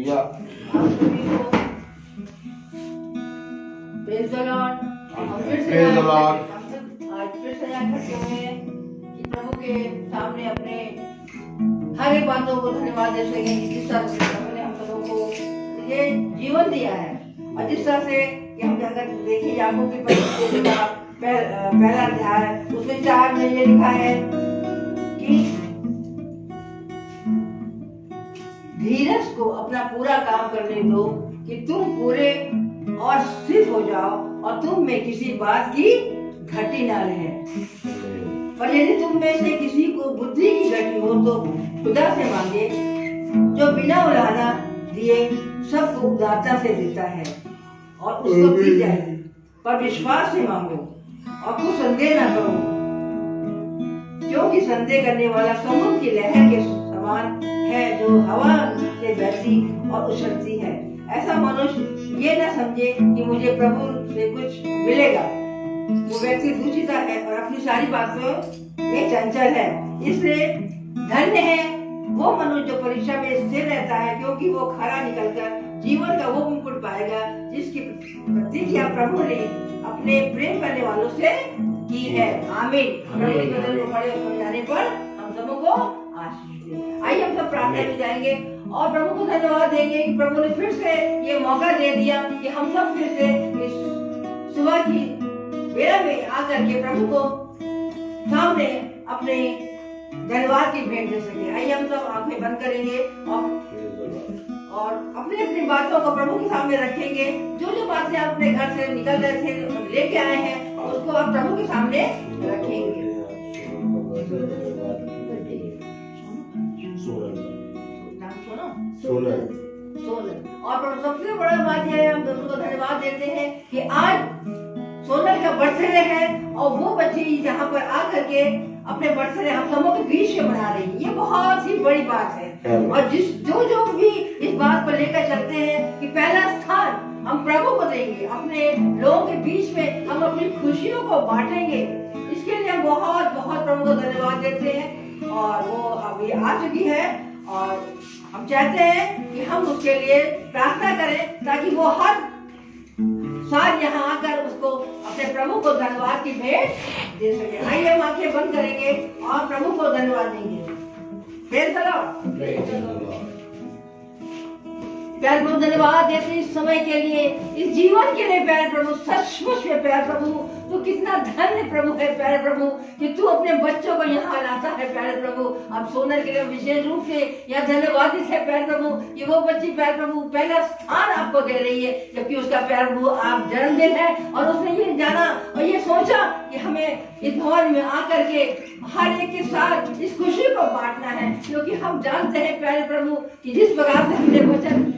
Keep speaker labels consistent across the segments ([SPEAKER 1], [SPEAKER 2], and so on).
[SPEAKER 1] या
[SPEAKER 2] आप सभी को प्रेज़ द लॉर्ड। हम फिर से
[SPEAKER 1] Praise the Lord।
[SPEAKER 2] हम सब आज फिर से यहाँ इकट्ठे हुए हैं कि प्रभु के सामने अपने हर एक बातों को धन्यवाद दे सकें कि जिस तरह से प्रभु ने हम सबों को ये जीवन दिया है। और जिस तरह से कि हम अगर देखें याकूब की पत्री का पहला अध्याय उसमें 4 में ये लिखा है कि धीरज को अपना पूरा काम करने दो कि तुम पूरे और सिद्ध हो जाओ और तुम में किसी बात की घटी ना रहे। पर यदि तुम में से किसी को बुद्धि की घटी हो तो खुदा से मांगे जो बिना उलाहना दिए सबको उदारता से देता है और उसको दी जाएगी। पर विश्वास से मांगो और कुछ संदेह न करो, क्योंकि संदेह करने वाला समुद्र की लहर के समान है जो हवा से बहती और उछलती है। ऐसा मनुष्य ये न समझे कि मुझे प्रभु से कुछ मिलेगा। वो व्यक्ति दूषिता है और अपनी सारी बातों में चंचल है। इसलिए धन्य है वो मनुष्य जो परीक्षा में स्थिर रहता है, क्योंकि वो खरा निकलकर जीवन का वो मुकुट पाएगा जिसकी प्रतिज्ञा प्रभु ने अपने प्रेम करने वालों से की है। आमीन। प्रभु के वचन को पढ़े और समझाने पर हम सबों को आशीष दे। आइए हम सब प्रार्थना में जाएंगे और प्रभु को धन्यवाद देंगे कि प्रभु ने फिर से ये मौका दे दिया कि हम सब फिर से इस सुबह की बेला में आकर के प्रभु को सामने अपने धन्यवाद की भेंट दे सके। आइए हम सब आंखें बंद करेंगे और अपनी अपनी बातों को प्रभु के सामने रखेंगे। जो जो बातें आप अपने घर से निकल रहे थे लेके आए हैं उसको आप प्रभु के सामने रखेंगे। और सबसे बड़ा बात यह है, हम प्रभु को धन्यवाद देते हैं कि आज सोनल का बर्थडे है और वो बच्ची यहाँ पर आकर के अपने बर्थडे हम सबों के बीच में मना रही है। ये बहुत ही बड़ी बात है। और जो भी इस बात को लेकर चलते हैं कि पहला स्थान हम प्रभु को देंगे, अपने लोगों के बीच में हम अपनी खुशियों को बांटेंगे, इसके लिए हम बहुत बहुत प्रभु को धन्यवाद देते हैं। और वो अभी आ चुकी है और हम चाहते हैं कि हम उसके लिए प्रार्थना करें ताकि वो हर साल यहाँ आकर उसको अपने प्रभु को धन्यवाद की भेंट दे सके। आइए हम आंखें बंद करेंगे और प्रभु को धन्यवाद देंगे। Praise the Lord. प्यारे प्रभु धन्यवाद देते इस समय के लिए, इस जीवन के लिए प्यारे प्रभु। सचमुच में प्यारे प्रभु तू कितना धन्य प्रभु है प्यारे प्रभु कि तू अपने बच्चों को यहाँ लाता है प्यारे प्रभु। अब सोनल के लिए विशेष रूप से यह धन्यवादित है प्यारे प्रभु कि वो बच्ची प्यारे प्रभु पहला स्थान आपको दे रही है, जबकि उसका प्यारे प्रभु आप जन्मदिन है और उसने ये जाना और ये सोचा कि हमें इस भवन में आकर के हर एक के साथ इस खुशी को बांटना है। क्योंकि हम जानते हैं प्यारे प्रभु कि जिस प्रकार से हमने वचन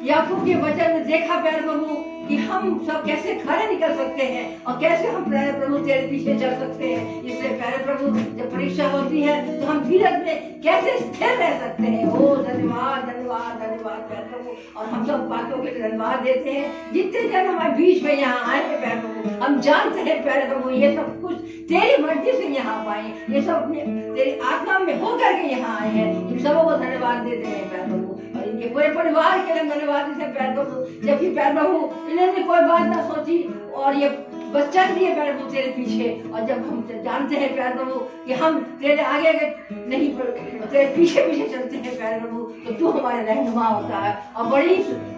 [SPEAKER 2] याकूब के वचन में देखा प्यारे प्रभु कि हम सब कैसे खरे निकल सकते हैं और कैसे हम प्यारे प्रभु तेरे पीछे चल सकते हैं। इसलिए प्यारे प्रभु जब परीक्षा होती है तो हम धीरज में कैसे स्थिर रह सकते हैं। ओ धन्यवाद धन्यवाद धन्यवाद प्यारे प्रभु। और हम सब बातों के धन्यवाद देते हैं जितने जन हमारे बीच में यहाँ आए हैं प्यारे प्रभु। हम जानते हैं प्यारे प्रभु ये सब कुछ तेरी मर्जी से यहाँ पाए, ये सब अपने तेरी आत्मा में होकर के यहाँ आए हैं। इन सबों को धन्यवाद देते हैं प्यारे प्रभु और इनके पूरे परिवार के लिए धन्यवाद देते हैं प्यारे प्रभु। जबकि प्यारे प्रभु इन्होंने कोई बात ना सोची और ये बच्चा दिए प्यारे प्रभु तेरे पीछे। और जब हम जानते हैं प्यारे प्रभु कि हम तेरे आगे नहीं तेरे पीछे पीछे चलते हैं प्यारे प्रभु तो तू हमारा रहनुमा होता है। और बड़ी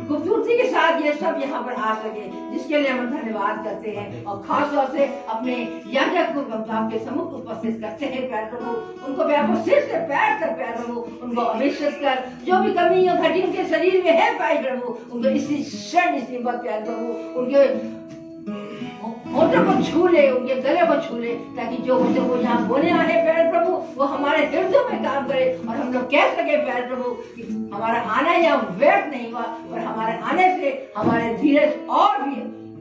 [SPEAKER 2] खूबसूरती के साथ ये सब यहाँ पर आ सके जिसके लिए हम धन्यवाद करते हैं। और खास तौर से अपने याजक को आपके सम्मुख उपस्थित करते हैं प्यारे प्रभु। उनको प्यारे सिर से पैर तक प्यारे प्रभु उनको अभिषेक कर जो भी कमी और घटी उनके शरीर में है पाई प्रभु उनको इसी क्षण इसी वक्त प्यारे प्रभु उनके होठों को छू ले, उनके गले को छू ले ताकि जो बच्चों को यहाँ बोले आए प्यारे प्रभु वो हमारे हृदय में काम करे और हम लोग कह सके प्यारे प्रभु कि हमारा आना यहाँ व्यर्थ नहीं हुआ पर हमारे आने से हमारे धीरज और भी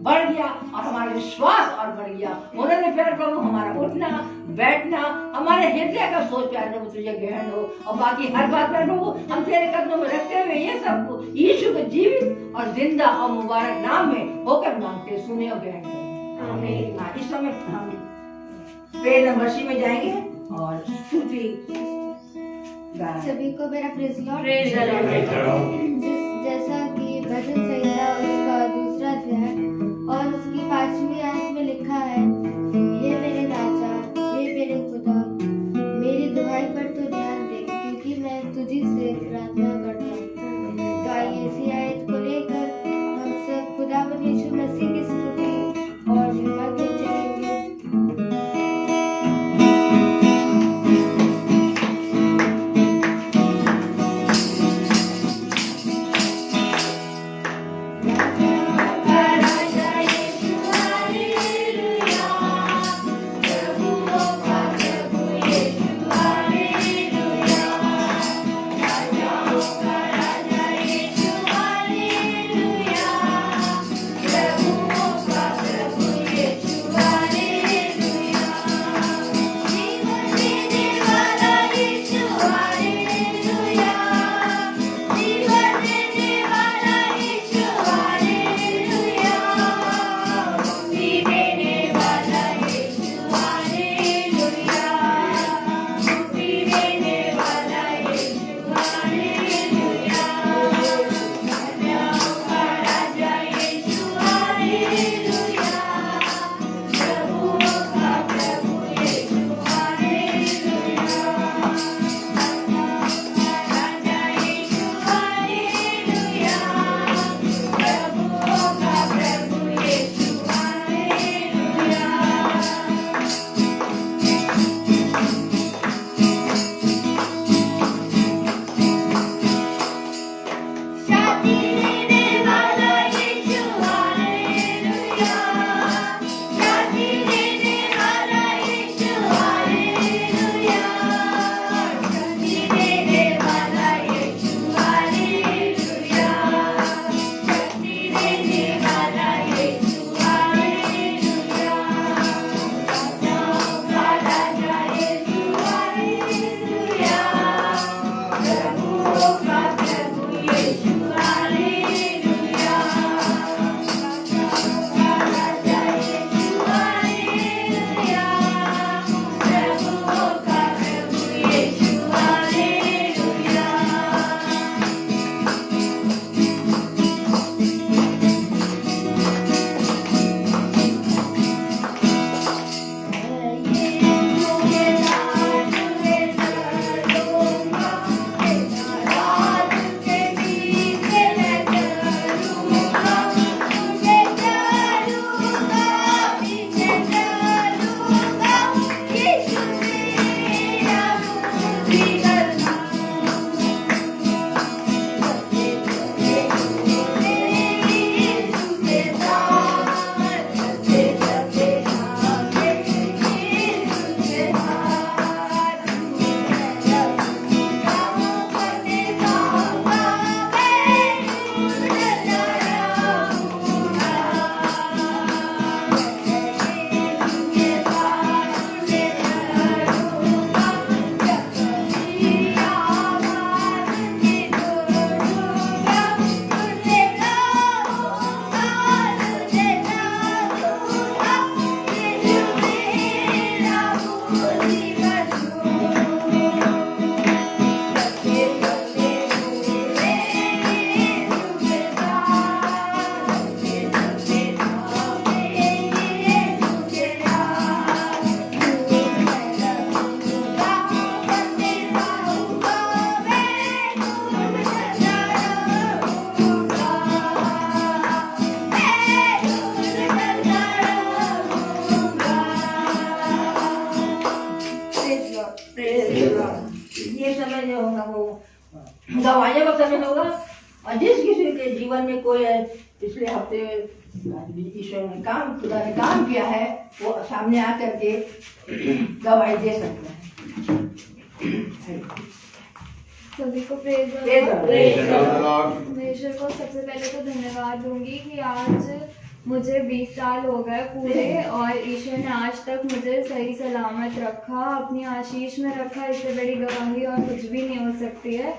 [SPEAKER 2] बढ़ गया और हमारा विश्वास और बढ़ गया। उन्होंने प्यारे प्रभु हमारा उठना बैठना हमारे हृदय का सोच प्यारे प्रभु तुझे ग्रहण हो और बाकी हर बात प्यारे प्रभु हम तेरे कदमों में रखते हुए ये सब यीशु के जीवित और जिंदा और मुबारक नाम में होकर मांगते सुने और ग्रहण करें। इस समय हम प्रेयर नंबर 3 में जाएंगे और स्तुति
[SPEAKER 3] सभी को मेरा praise Lord.
[SPEAKER 2] Praise the Lord. शामिल होगा। और जिस किसी के जीवन में कोई पिछले हफ्ते ईश्वर ने खुदा ने काम किया है, वो सामने आकर के गवाही दे सकते हैं।
[SPEAKER 1] सभी को प्रेज द लॉर्ड। मैं ईश्वर को सबसे पहले तो धन्यवाद दूंगी कि आज मुझे 20 साल हो गए पूरे, और ईश्वर ने आज तक मुझे सही सलामत रखा, अपनी आशीष में रखा। इससे बड़ी गवाही और कुछ भी नहीं हो सकती है।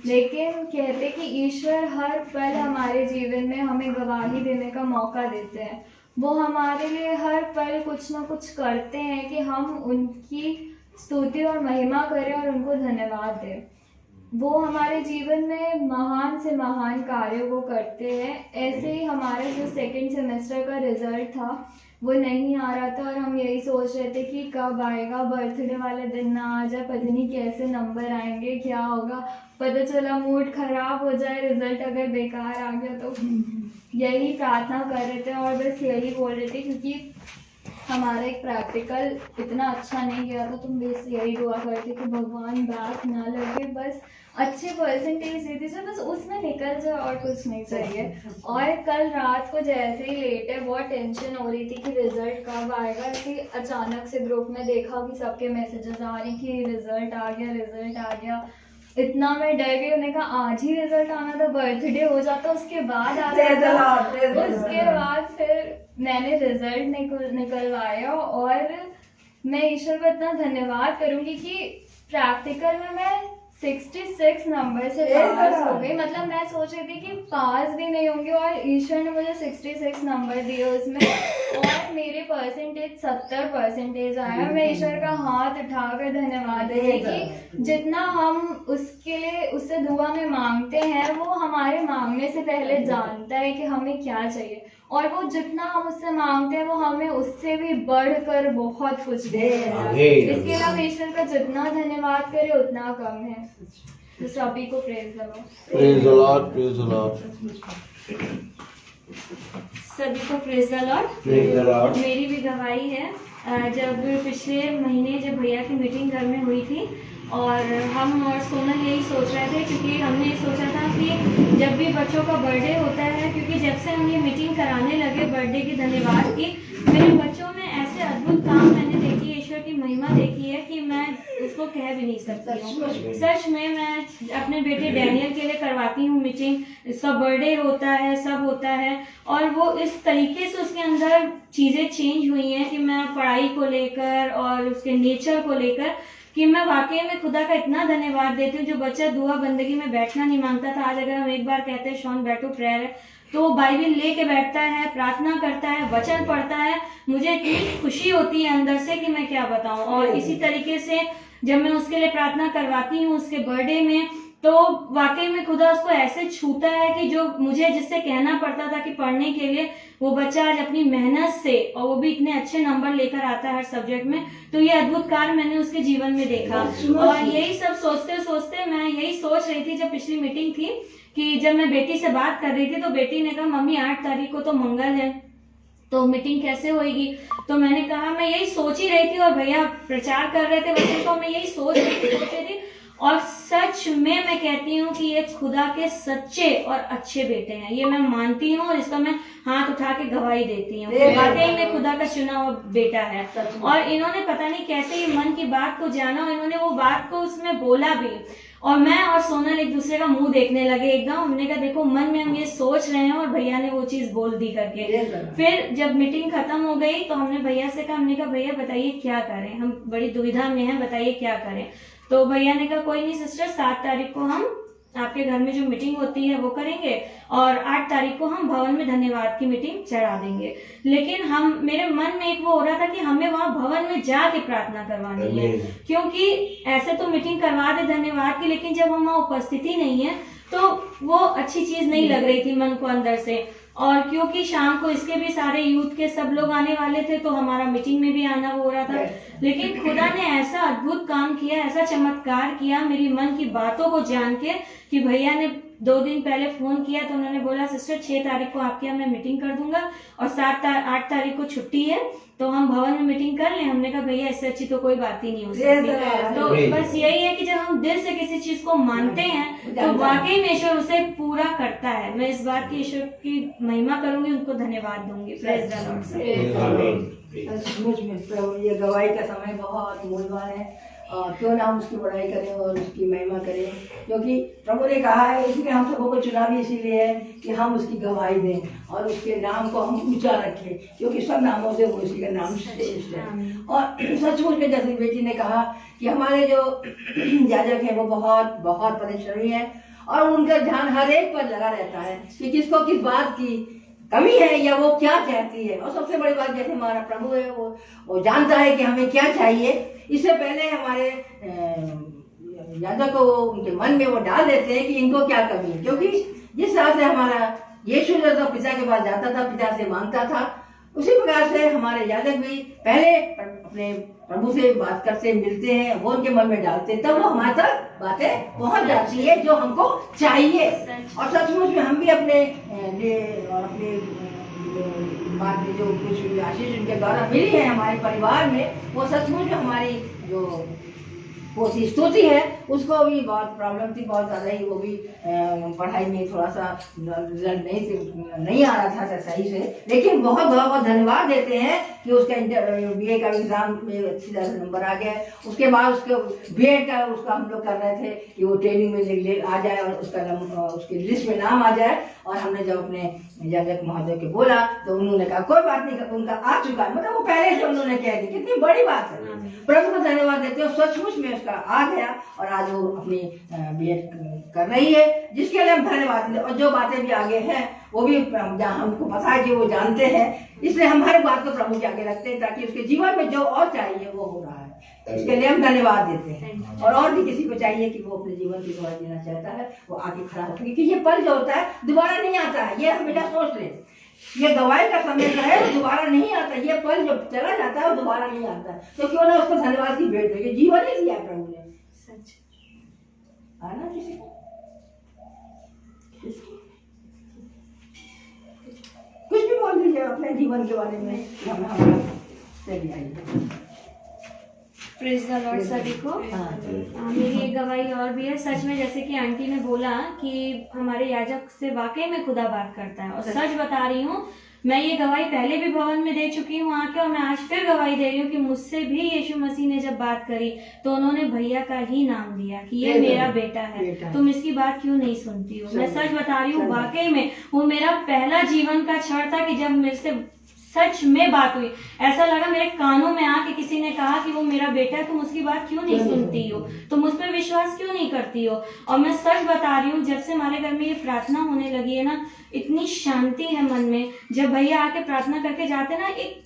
[SPEAKER 1] लेकिन कहते कि ईश्वर हर पल हमारे जीवन में हमें गवाही देने का मौका देते हैं। वो हमारे लिए हर पल कुछ ना कुछ करते हैं कि हम उनकी स्तुति और महिमा करें और उनको धन्यवाद दें। वो हमारे जीवन में महान से महान कार्यों को करते हैं। ऐसे ही हमारा जो सेकंड सेमेस्टर का रिजल्ट था वो नहीं आ रहा था, और हम यही सोच रहे थे कि कब आएगा, बर्थडे वाले दिन ना आ जाए, पता नहीं कैसे नंबर आएंगे, क्या होगा। पता चला मूड खराब हो जाए, रिजल्ट अगर बेकार आ गया तो। यही प्रार्थना कर रहे थे और बस यही बोल रहे थे, क्योंकि हमारा एक प्रैक्टिकल इतना अच्छा नहीं गया था, तो बस यही दुआ करते कि भगवान बैक ना लगे, बस अच्छे परसेंटेज दे दीजिए, बस उसमें निकल जाए और कुछ नहीं चाहिए। और कल रात को जैसे ही लेट है, बहुत टेंशन हो रही थी कि रिजल्ट कब आएगा। कि अचानक से ग्रुप में देखा कि सबके मैसेजेस आ रही कि रिजल्ट आ गया, रिजल्ट आ गया। इतना मैं डर गई, उन्होंने कहा आज ही रिजल्ट आना था, बर्थडे हो जाता उसके बाद आ जाता। उसके बाद फिर मैंने रिजल्ट निकलवाया, और मैं ईश्वर को इतना धन्यवाद करूंगी कि प्रैक्टिकल में मैं 66 नंबर से पास हो गई। मतलब मैं सोच रही थी कि पास भी नहीं होंगे, और ईश्वर ने मुझे 66 नंबर दिए उसमें, और मेरे परसेंटेज 70% आया। मैं ईश्वर का हाथ उठाकर धन्यवाद देती कि जितना हम उसके लिए उससे दुआ में मांगते हैं, वो हमारे मांगने से पहले जानता है कि हमें क्या चाहिए, और वो जितना हम उससे मांगते हैं वो हमें उससे भी बढ़कर बहुत कुछ दे रहा है। इसके अलावा ईश्वर का जितना धन्यवाद करे उतना कम है। तो सभी को praise the Lord.
[SPEAKER 3] Praise the Lord.
[SPEAKER 1] सभी को प्रेज द लॉर्ड। मेरी भी गवाही है। जब पिछले महीने जब भैया की मीटिंग घर में हुई थी, और हम और सोनल यही सोच रहे थे, क्योंकि हमने ये सोचा था कि जब भी बच्चों का बर्थडे होता है, क्योंकि जब से हम ये मीटिंग कराने लगे बर्थडे की धन्यवाद की, मेरे बच्चों में ऐसे अद्भुत काम मैंने देखी, ईश्वर की महिमा देखी है कि मैं उसको कह भी नहीं सकती हूँ। सच में मैं अपने बेटे डैनियल के लिए करवाती हूँ मीटिंग, इसका बर्थडे होता है, सब होता है, और वो इस तरीके से उसके अंदर चीज़ें चेंज हुई हैं कि मैं पढ़ाई को लेकर और उसके नेचर को लेकर, कि मैं वाकई में खुदा का इतना धन्यवाद देती हूँ। जो बच्चा दुआ बंदगी में बैठना नहीं मांगता था, आज अगर हम एक बार कहते हैं शॉन बैठो प्रेयर है, तो बाइबल लेके बैठता है, प्रार्थना करता है, वचन पढ़ता है। मुझे इतनी खुशी होती है अंदर से कि मैं क्या बताऊं। और इसी तरीके से जब मैं उसके लिए प्रार्थना करवाती हूँ उसके बर्थडे में, तो वाकई में खुदा उसको ऐसे छूता है कि जो मुझे जिससे कहना पड़ता था कि पढ़ने के लिए, वो बच्चा आज अपनी मेहनत से, और वो भी इतने अच्छे नंबर लेकर आता है हर सब्जेक्ट में। तो ये अद्भुत कार्य मैंने उसके जीवन में देखा। और यही सब सोचते सोचते मैं यही सोच रही थी, जब पिछली मीटिंग थी, कि जब मैं बेटी से बात कर रही थी तो बेटी ने कहा मम्मी 8 तारीख को तो मंगल है, तो मीटिंग कैसे होएगी। तो मैंने कहा मैं यही सोच ही रही थी, और भैया प्रचार कर रहे थे वचन को, मैं यही सोच रही थी। और सच में मैं कहती हूँ कि ये खुदा के सच्चे और अच्छे बेटे हैं, ये मैं मानती हूँ, और इसका मैं हाथ उठा के गवाही देती हूँ। वाकई में खुदा का चुना हुआ बेटा है। और इन्होंने पता नहीं कैसे ये मन की बात को जाना, इन्होंने वो बात को उसमें बोला भी, और मैं और सोनल एक दूसरे का मुंह देखने लगे एकदम। हमने कहा देखो मन में हम ये सोच रहे हैं और भैया ने वो चीज बोल दी करके। फिर जब मीटिंग खत्म हो गई तो हमने भैया से कहा, हमने कहा भैया बताइए क्या करें, हम बड़ी दुविधा में हैं, बताइए क्या करें। तो भैया ने कहा कोई नहीं सिस्टर, 7 तारीख को हम आपके घर में जो मीटिंग होती है वो करेंगे, और 8 तारीख को हम भवन में धन्यवाद की मीटिंग चढ़ा देंगे। लेकिन मेरे मन में एक वो हो रहा था कि हमें वहां भवन में जाके प्रार्थना करवानी है, क्योंकि ऐसे तो मीटिंग करवा दे धन्यवाद की, लेकिन जब हम वहाँ उपस्थिति नहीं है तो वो अच्छी चीज नहीं लग रही थी मन को अंदर से। और क्योंकि शाम को इसके भी सारे यूथ के सब लोग आने वाले थे, तो हमारा मीटिंग में भी आना हो रहा था। लेकिन खुदा ने ऐसा अद्भुत काम किया, ऐसा चमत्कार किया मेरी मन की बातों को जान के, कि भैया ने 2 दिन पहले फोन किया तो उन्होंने बोला सिस्टर 6 तारीख को आपके यहाँ मैं मीटिंग कर दूंगा और 8 तारीख को छुट्टी है तो हम भवन में मीटिंग कर लें। हमने कहा भैया इससे अच्छी तो कोई बात ही नहीं हो सकती। तो बस यही है कि जब हम दिल से किसी चीज को मानते हैं तो वाकई में ईश्वर उसे पूरा करता है। मैं इस बात की ईश्वर की महिमा करूंगी, उनको धन्यवाद दूंगी। Praise the Lord.
[SPEAKER 2] सचमुच में प्रभु ये गवाही का समय बहुत मूल्यवान है और क्यों ना हम उसकी बड़ाई करें और उसकी महिमा करें, क्योंकि प्रभु ने कहा है, इसलिए हम सबों को चुना भी इसीलिए है कि हम उसकी गवाही दें और उसके नाम को हम ऊंचा रखें, क्योंकि सब नामों से वो उसी का नाम श्रेष्ठ है। और सचमुच में जैसे बेटी ने कहा कि हमारे जो याजक है वो बहुत बहुत परिश्रमी है और उनका ध्यान हर एक पर लगा रहता है कि किसको किस बात की कमी है या वो क्या चाहती है। और सबसे बड़ी बात जैसे हमारा प्रभु है वो जानता है कि हमें क्या चाहिए, इससे पहले हमारे याजक को उनके मन में वो डाल देते हैं कि इनको क्या कमी है, क्योंकि जिस तरह से हमारा यीशु जो तो पिता के पास जाता था, पिता से मांगता था, उसी प्रकार से हमारे याजक भी पहले अपने प्रभु से बात करते मिलते हैं, वो उनके मन में डालते, तब वो हमारे तक बातें पहुंच जाती है जो हमको चाहिए। और सचमुच में हम भी अपने लिए और अपने बाद में जो कुछ आशीष उनके द्वारा मिली है हमारे परिवार में, वो सचमुच में हमारी जो वो स्तुति है उसको भी बहुत प्रॉब्लम थी, बहुत ज़्यादा ही। वो भी पढ़ाई में थोड़ा सा रिजल्ट नहीं आ रहा था सही से, लेकिन बहुत बहुत धन्यवाद देते हैं कि उसका BA का एग्ज़ाम में अच्छी तरह से नंबर आ गया। उसके बाद उसके BEd का उसका हम लोग कर रहे थे कि वो ट्रेनिंग में आ जाए और उसके लिस्ट में नाम आ जाए। और हमने जब अपने याजक महोदय के बोला तो उन्होंने कहा कोई बात नहीं, उनका आ चुका है, मतलब वो पहले से उन्होंने कह दी। कितनी बड़ी बात है, प्रभु को धन्यवाद देते हैं। सचमुच में उसका आ गया और आज वो अपनी BEd कर रही है, जिसके लिए हम धन्यवाद देते हैं। और जो बातें भी आगे हैं वो भी जहाँ हमको पता है कि वो जानते हैं, इसलिए हम हर बात को प्रभु के आगे रखते हैं ताकि उसके जीवन में जो और चाहिए वो हो रहा है, इसके लिए हम धन्यवाद देते हैं। और भी किसी को चाहिए कि वो अपने जीवन की गवाही देना चाहता है, वो आगे खड़ा हो, क्योंकि ये पल जो होता है दोबारा नहीं आता है। ये हमेशा सोच ले, ये गवाही का समय जो है वो दोबारा नहीं आता। ये पल जो चला जाता है वो दोबारा नहीं आता है, तो क्यों ना उसको धन्यवाद की भेंट देंगे। जीवन ही दिया प्रभु ने,
[SPEAKER 1] सच
[SPEAKER 2] आना किसी को कुछ भी बोल दीजिए अपने जीवन के बारे में। हमारा चलिए आइए।
[SPEAKER 1] प्रेज द लॉर्ड सभी को। मेरी एक गवाही और भी है। सच में जैसे कि आंटी ने बोला कि हमारे याजक से वाकई में खुदा बात करता है, और सच बता रही हूँ, मैं ये गवाही पहले भी भवन में दे चुकी हूँ आके, और मैं आज फिर गवाही दे रही हूँ कि मुझसे भी यीशु मसीह ने जब बात करी तो उन्होंने भैया का ही नाम दिया कि ये मेरा बेटा है, तुम इसकी बात क्यों नहीं सुनती हो। मैं सच बता रही हूँ, वाकई में वो मेरा पहला जीवन का क्षण था कि जब मेरे से सच में बात हुई। ऐसा लगा मेरे कानों में आके किसी ने कहा कि वो मेरा बेटा है, तुम उसकी बात क्यों नहीं सुनती हो, तुम उस पर विश्वास क्यों नहीं करती हो। और मैं सच बता रही हूँ, जब से हमारे घर में ये प्रार्थना होने लगी है ना, इतनी शांति है मन में। जब भैया आके प्रार्थना करके जाते ना, एक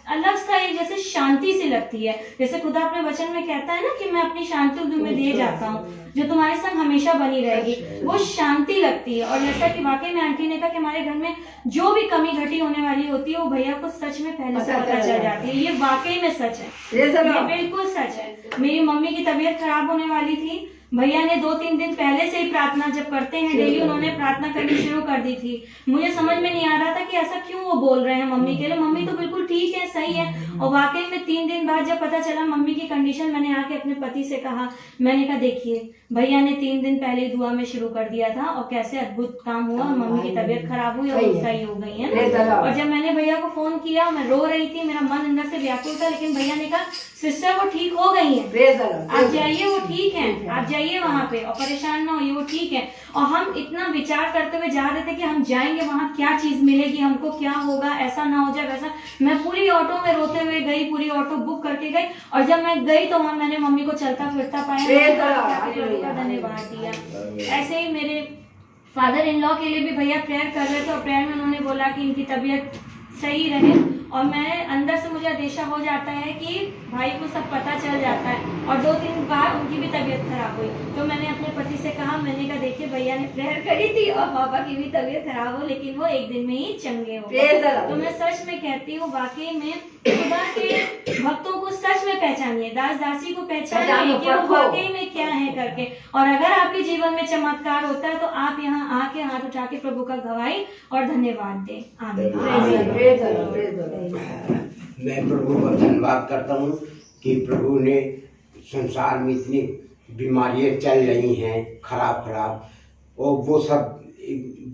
[SPEAKER 1] अलग सा एक जैसे शांति सी लगती है। जैसे खुदा अपने वचन में कहता है ना कि मैं अपनी शांति तुम्हें दे जाता हूँ जो तुम्हारे संग हमेशा बनी रहेगी, वो शांति लगती है। और जैसा कि वाकई में आंटी ने कहा कि हमारे घर में जो भी कमी घटी होने वाली होती है वो भैया को सच में पहले से पता चल जाती है। ये वाकई में सच है, ये बिल्कुल सच है। मेरी मम्मी की तबीयत खराब होने वाली थी, भैया ने 2-3 दिन पहले से ही प्रार्थना जब करते हैं डेली, उन्होंने प्रार्थना करनी शुरू कर दी थी। मुझे समझ में नहीं आ रहा था कि ऐसा क्यों वो बोल रहे हैं मम्मी के लिए, मम्मी तो बिल्कुल ठीक है, सही है। और वाकई में 3 दिन बाद जब पता चला मम्मी की कंडीशन, मैंने आके अपने पति से कहा, मैंने कहा देखिए भैया ने 3 दिन पहले दुआ में शुरू कर दिया था और कैसे अद्भुत काम हुआ, मम्मी की तबीयत खराब हुई और सही हो गई है ना। और जब मैंने भैया को फोन किया, मैं रो रही थी, मेरा मन अंदर से व्याकुल था, लेकिन भैया ने कहा सिस्टर वो ठीक हो गई है, आप जाइए, वो ठीक है, आप जाइए वहाँ पे और परेशान ना होइए, वो ठीक है। और हम इतना विचार करते हुए जा रहे थे कि हम जाएंगे वहाँ क्या चीज मिलेगी, हमको क्या होगा, ऐसा ना हो जाए वैसा। मैं पूरी ऑटो में रोते हुए गई, पूरी ऑटो बुक करके गई, और जब मैं गई तो वहाँ मैंने मम्मी को चलता फिरता पाया, धन्यवाद दिया। ऐसे ही मेरे फादर इन लॉ के लिए भी भैया प्रेयर कर रहे थे, और प्रेयर में उन्होंने बोला कि इनकी तबीयत सही रहे और मैं अंदर से मुझे अंदेशा हो जाता है कि भाई को सब पता चल जाता है। और 2-3 बार उनकी भी तबीयत खराब हुई, तो मैंने अपने पति से कहा, मैंने कहा देखिए भैया ने प्रेयर करी थी और पापा की भी तबीयत खराब हो, लेकिन वो 1 दिन में ही चंगे हो गए। तो मैं सच में कहती हूँ, वाकई में खुदा के भक्तों को सच में पहचानिए, दास दासी को पहचानिए कि वो वाकई में क्या है करके। और अगर आपके जीवन में चमत्कार होता है तो आप यहाँ आके हाथ उठा के प्रभु का गवाही और धन्यवाद दें। आमीन।
[SPEAKER 3] मैं प्रभु का धन्यवाद करता हूँ कि प्रभु ने संसार में इतनी बीमारियाँ चल रही हैं खराब और वो सब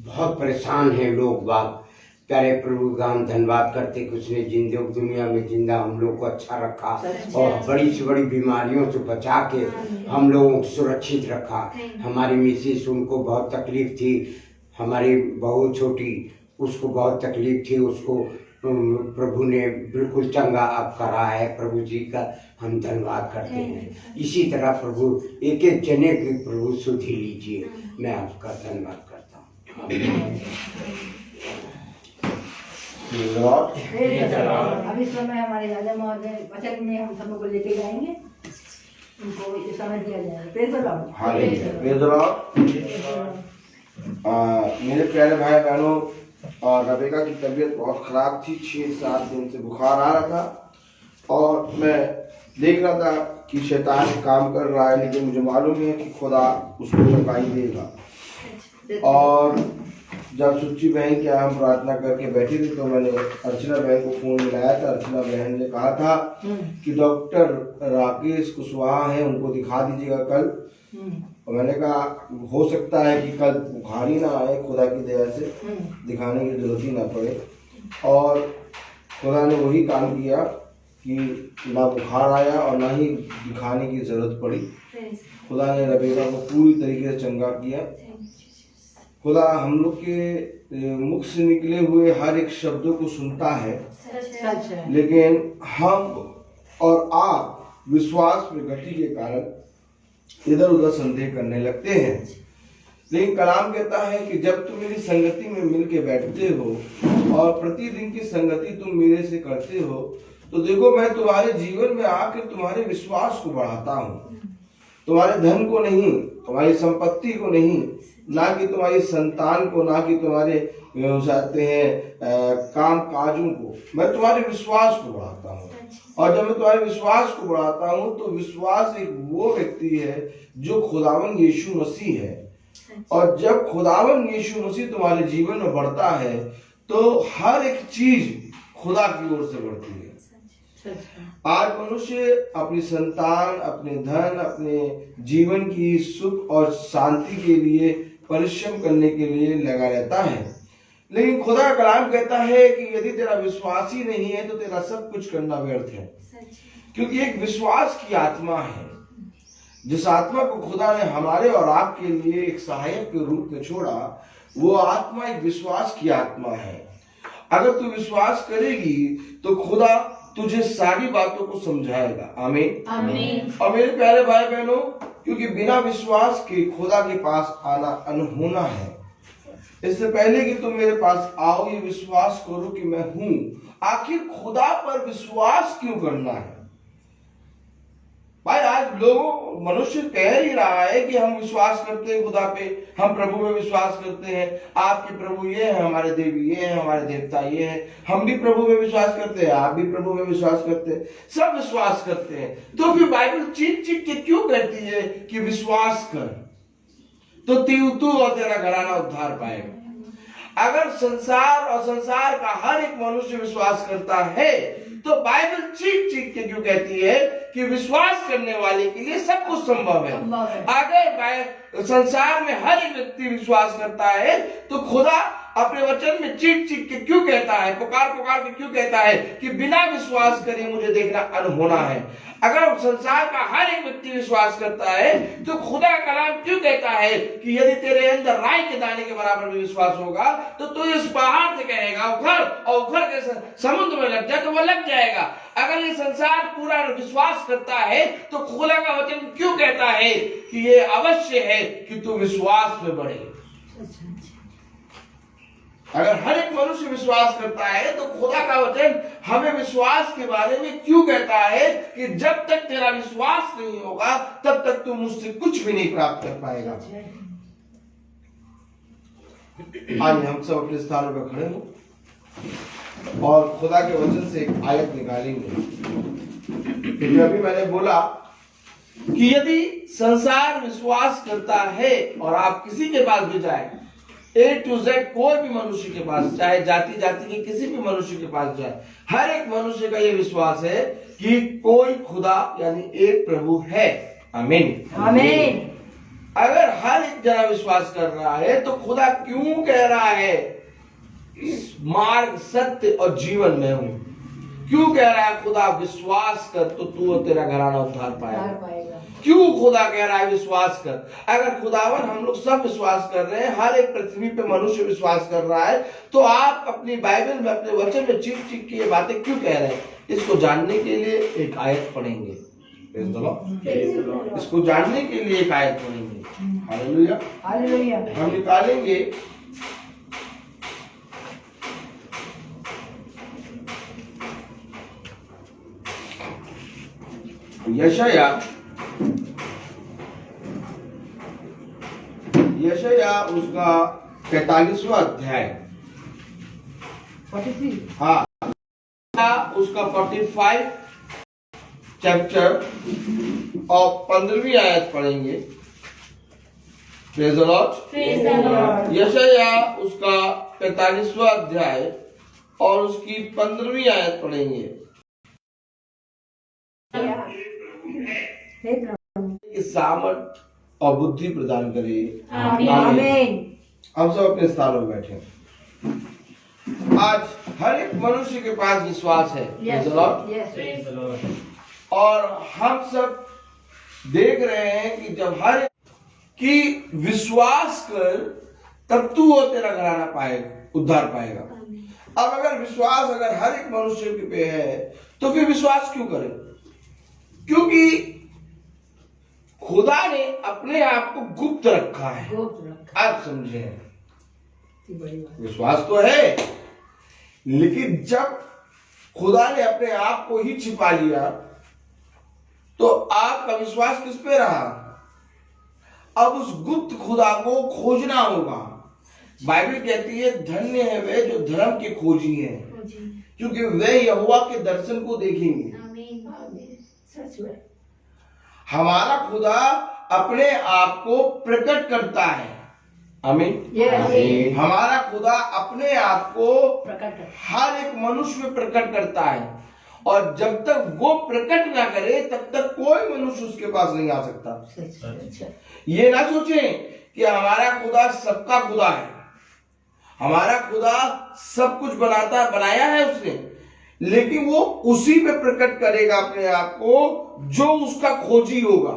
[SPEAKER 3] बहुत परेशान हैं लोग बाग। प्यारे प्रभु का हम धन्यवाद करते कि उसने दुनिया में जिंदा हम लोग को अच्छा रखा और बड़ी से बड़ी बीमारियों से बचा के हम लोगों को सुरक्षित रखा। हमारी मिसेस, उनको बहुत तकलीफ थी, हमारी बहू छोटी, उसको बहुत तकलीफ थी, उसको प्रभु ने बिल्कुल चंगा अब करा है। प्रभु जी का हम धन्यवाद करते हैं। इसी तरह प्रभु एक एक जने की प्रभु सुधि लीजिए। मैं आपका धन्यवाद करता हूँ।
[SPEAKER 2] अभी समय हमारे राजा महोदय वचन में हम सब को लेके जाएंगे, उनको ये समय दिया जाएगा। Praise the Lord.
[SPEAKER 4] Hallelujah, praise the Lord. मेरे प्यारे भाई बहनों, रबेका की तबीयत बहुत खराब थी, 6-7 दिन से बुखार आ रहा था और मैं देख रहा था कि शैतान काम कर रहा है, लेकिन मुझे मालूम है कि खुदा उसको चंगाई देगा। और जब सुच्ची बहन के हम प्रार्थना करके बैठे थे तो मैंने अर्चना बहन को फोन मिलाया था। अर्चना बहन ने कहा था कि डॉक्टर राकेश कुशवाहा हैं, उनको दिखा दीजिएगा कल। और मैंने कहा हो सकता है कि कल बुखार ही ना आए, खुदा की दया से दिखाने की जरूरत ही ना पड़े। और खुदा ने वही काम किया कि ना बुखार आया और ना ही दिखाने की जरूरत पड़ी। खुदा ने रबेका को पूरी तरीके से चंगा किया। खुदा हम लोग के मुख से निकले हुए हर एक शब्दों को सुनता है, लेकिन हम और आप विश्वास में गति के कारण इधर उधर संदेह करने लगते हैं। लेकिन कलाम कहता है कि जब तुम मेरी संगति में मिल के बैठते हो और प्रतिदिन की संगति तुम मेरे से करते हो, तो देखो मैं तुम्हारे जीवन में आकर तुम्हारे विश्वास को बढ़ाता हूँ। तुम्हारे धन को नहीं, तुम्हारी संपत्ति को नहीं, ना कि तुम्हारी संतान को, ना कि तुम्हारे चाहते हैं काम काजों को, मैं तुम्हारे विश्वास को बढ़ाता हूँ। और जब मैं तुम्हारे विश्वास को बढ़ाता हूँ तो विश्वास एक वो व्यक्ति है जो खुदावन यीशु मसीह है। और जब खुदावन यीशु मसीह तुम्हारे जीवन में बढ़ता है तो हर एक चीज खुदा की ओर से बढ़ती है। आज मनुष्य अपनी संतान, अपने धन, अपने जीवन की सुख और शांति के लिए परिश्रम करने के लिए लगा रहता है, लेकिन खुदा का कलाम कहता है कि यदि तेरा विश्वास ही नहीं है तो तेरा सब कुछ करना व्यर्थ है। क्योंकि एक विश्वास की आत्मा है, जिस आत्मा को खुदा ने हमारे और आपके लिए एक सहायक के रूप में छोड़ा, वो आत्मा एक विश्वास की आत्मा है। अगर तू विश्वास करेगी तो खुदा तुझे सारी बातों को समझाएगा। आमीन, आमीन। और मेरे प्यारे भाई बहनों, क्योंकि बिना विश्वास के खुदा के पास आना अनहोना है। इससे पहले कि तुम मेरे पास आओ, ये विश्वास करो कि मैं हूं। आखिर खुदा पर विश्वास क्यों करना है भाई? आज लोगों, मनुष्य कह ही रहा है कि हम विश्वास करते हैं खुदा पे, हम प्रभु में विश्वास करते हैं, आपके प्रभु ये है, हमारे देवी ये है, हमारे देवता ये है, हम भी प्रभु में विश्वास करते हैं, आप भी प्रभु में विश्वास करते हैं, सब विश्वास करते हैं। तो फिर बाइबल चीख चीख के क्यों कहती है कि विश्वास कर तो तू और तेरा घराना उद्धार पाएगा? अगर संसार और संसार का हर एक मनुष्य विश्वास करता है तो बाइबल चीख चीख के क्यों कहती है कि विश्वास करने वाले के लिए सब कुछ संभव है? अगर संसार में हर एक व्यक्ति विश्वास करता है तो खुदा अपने वचन में चीख चीख के क्यों कहता है, पुकार पुकार के क्यों कहता है कि बिना विश्वास करे मुझे देखना अनहोना है? अगर संसार का हर एक व्यक्ति विश्वास करता है तो खुदा का कलाम क्यों कहता है कि यदि तेरे अंदर राई के दाने के बराबर भी विश्वास होगा तो तू इस पहाड़ से कहेगा उखड़ और उखड़ के समुद्र में लग जाए तो वो लग जाएगा। अगर ये संसार पूरा विश्वास करता है तो खुदा का वचन क्यों कहता है कि ये अवश्य है कि तू विश्वास में बढ़े? अगर हर एक मनुष्य विश्वास करता है तो खुदा का वचन हमें विश्वास के बारे में क्यों कहता है कि जब तक तेरा विश्वास नहीं होगा तब तक तू मुझसे कुछ भी नहीं प्राप्त कर पाएगा। आज हम सब अपने स्थानों पर खड़े हों और खुदा के वचन से एक आयत निकालेंगे। क्योंकि अभी मैंने बोला कि यदि संसार विश्वास करता है और आप किसी के पास भी जाए, A to Z कोई भी मनुष्य के पास, चाहे जाति जाति के किसी भी मनुष्य के पास जाए, हर एक मनुष्य का यह विश्वास है कि कोई खुदा यानी एक प्रभु है। आमीन
[SPEAKER 2] आमीन।
[SPEAKER 4] अगर हर एक जना विश्वास कर रहा है तो खुदा क्यों कह रहा है इस मार्ग सत्य और जीवन में हूं? क्यों कह रहा है खुदा विश्वास कर तो तू और तेरा घराना उद्धार पाएगा? क्यों खुदा कह रहा है विश्वास कर? अगर खुदावन हम लोग सब विश्वास कर रहे हैं, हर एक पृथ्वी पे मनुष्य विश्वास कर रहा है, तो आप अपनी बाइबल में अपने वचन में चीख चीख के ये बातें क्यों कह रहे हैं? इसको जानने के लिए एक आयत पढ़ेंगे। इसको जानने के लिए एक आयत पढ़ेंगे। Hallelujah
[SPEAKER 2] hallelujah.
[SPEAKER 4] हम निकालेंगे यशाया उसका 45वां अध्याय,
[SPEAKER 2] 43।
[SPEAKER 4] हाँ उसका 45 चैप्टर और 15वीं आयत पढ़ेंगे। Praise the Lord. यशाया उसका 45वां अध्याय और उसकी 15वीं आयत पढ़ेंगे। सामर्थ और बुद्धि प्रदान करे।
[SPEAKER 2] आमीन।
[SPEAKER 4] हम सब अपने स्थानों में बैठे। आज हर एक मनुष्य के पास विश्वास है।
[SPEAKER 2] Yes, yes.
[SPEAKER 4] और हम सब देख रहे हैं कि जब हर कि विश्वास कर तब तू और तेरा घराना पाएगा, उद्धार पाएगा। अब अगर विश्वास अगर हर एक मनुष्य के पे है तो फिर विश्वास क्यों करें? क्योंकि खुदा ने अपने आप को गुप्त रखा है। आप समझे? विश्वास तो है, लेकिन जब खुदा ने अपने आप को ही छिपा लिया तो आपका विश्वास किस पे रहा? अब उस गुप्त खुदा को खोजना होगा। बाइबल कहती है धन्य है वे जो धर्म के खोजी हैं, क्योंकि वे यहोवा के दर्शन को देखेंगे। हमारा खुदा अपने आप को प्रकट करता है। आमीन। हमारा खुदा अपने आप को हर एक मनुष्य में प्रकट करता है, और जब तक वो प्रकट ना करे तब तक कोई मनुष्य उसके पास नहीं आ सकता। ये ना सोचें कि हमारा खुदा सबका खुदा है। हमारा खुदा सब कुछ बनाया है उसने, लेकिन वो उसी पे प्रकट करेगा अपने आप को जो उसका खोजी होगा।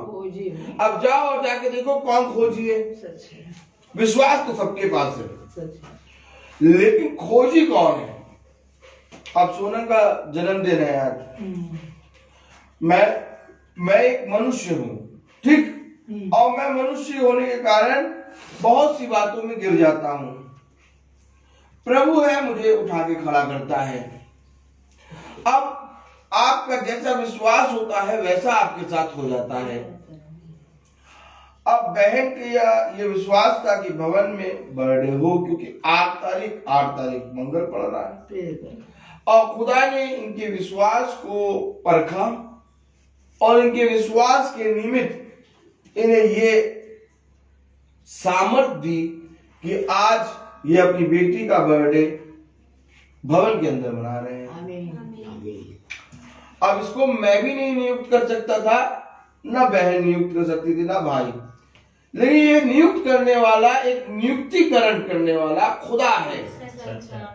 [SPEAKER 4] अब जाओ और जाके देखो कौन खोजी है। विश्वास तो सबके पास है, लेकिन खोजी कौन है? अब सोनल का जन्मदिन है आज। मैं एक मनुष्य हूं, ठीक? और मैं मनुष्य होने के कारण बहुत सी बातों में गिर जाता हूं। प्रभु है मुझे उठा के खड़ा करता है। अब आपका जैसा विश्वास होता है वैसा आपके साथ हो जाता है। अब बहन के ये विश्वास था कि भवन में बर्थडे हो, क्योंकि 8 तारीख मंगल पड़ रहा है, और खुदा ने इनके विश्वास को परखा और इनके विश्वास के निमित्त इन्हें ये सामर्थ दी कि आज ये अपनी बेटी का बर्थडे भवन के अंदर मना रहे हैं। अब इसको मैं भी नहीं नियुक्त कर सकता था, ना बहन नियुक्त कर सकती थी, ना भाई, लेकिन ये नियुक्त करने वाला, एक नियुक्तिकरण करने वाला खुदा है।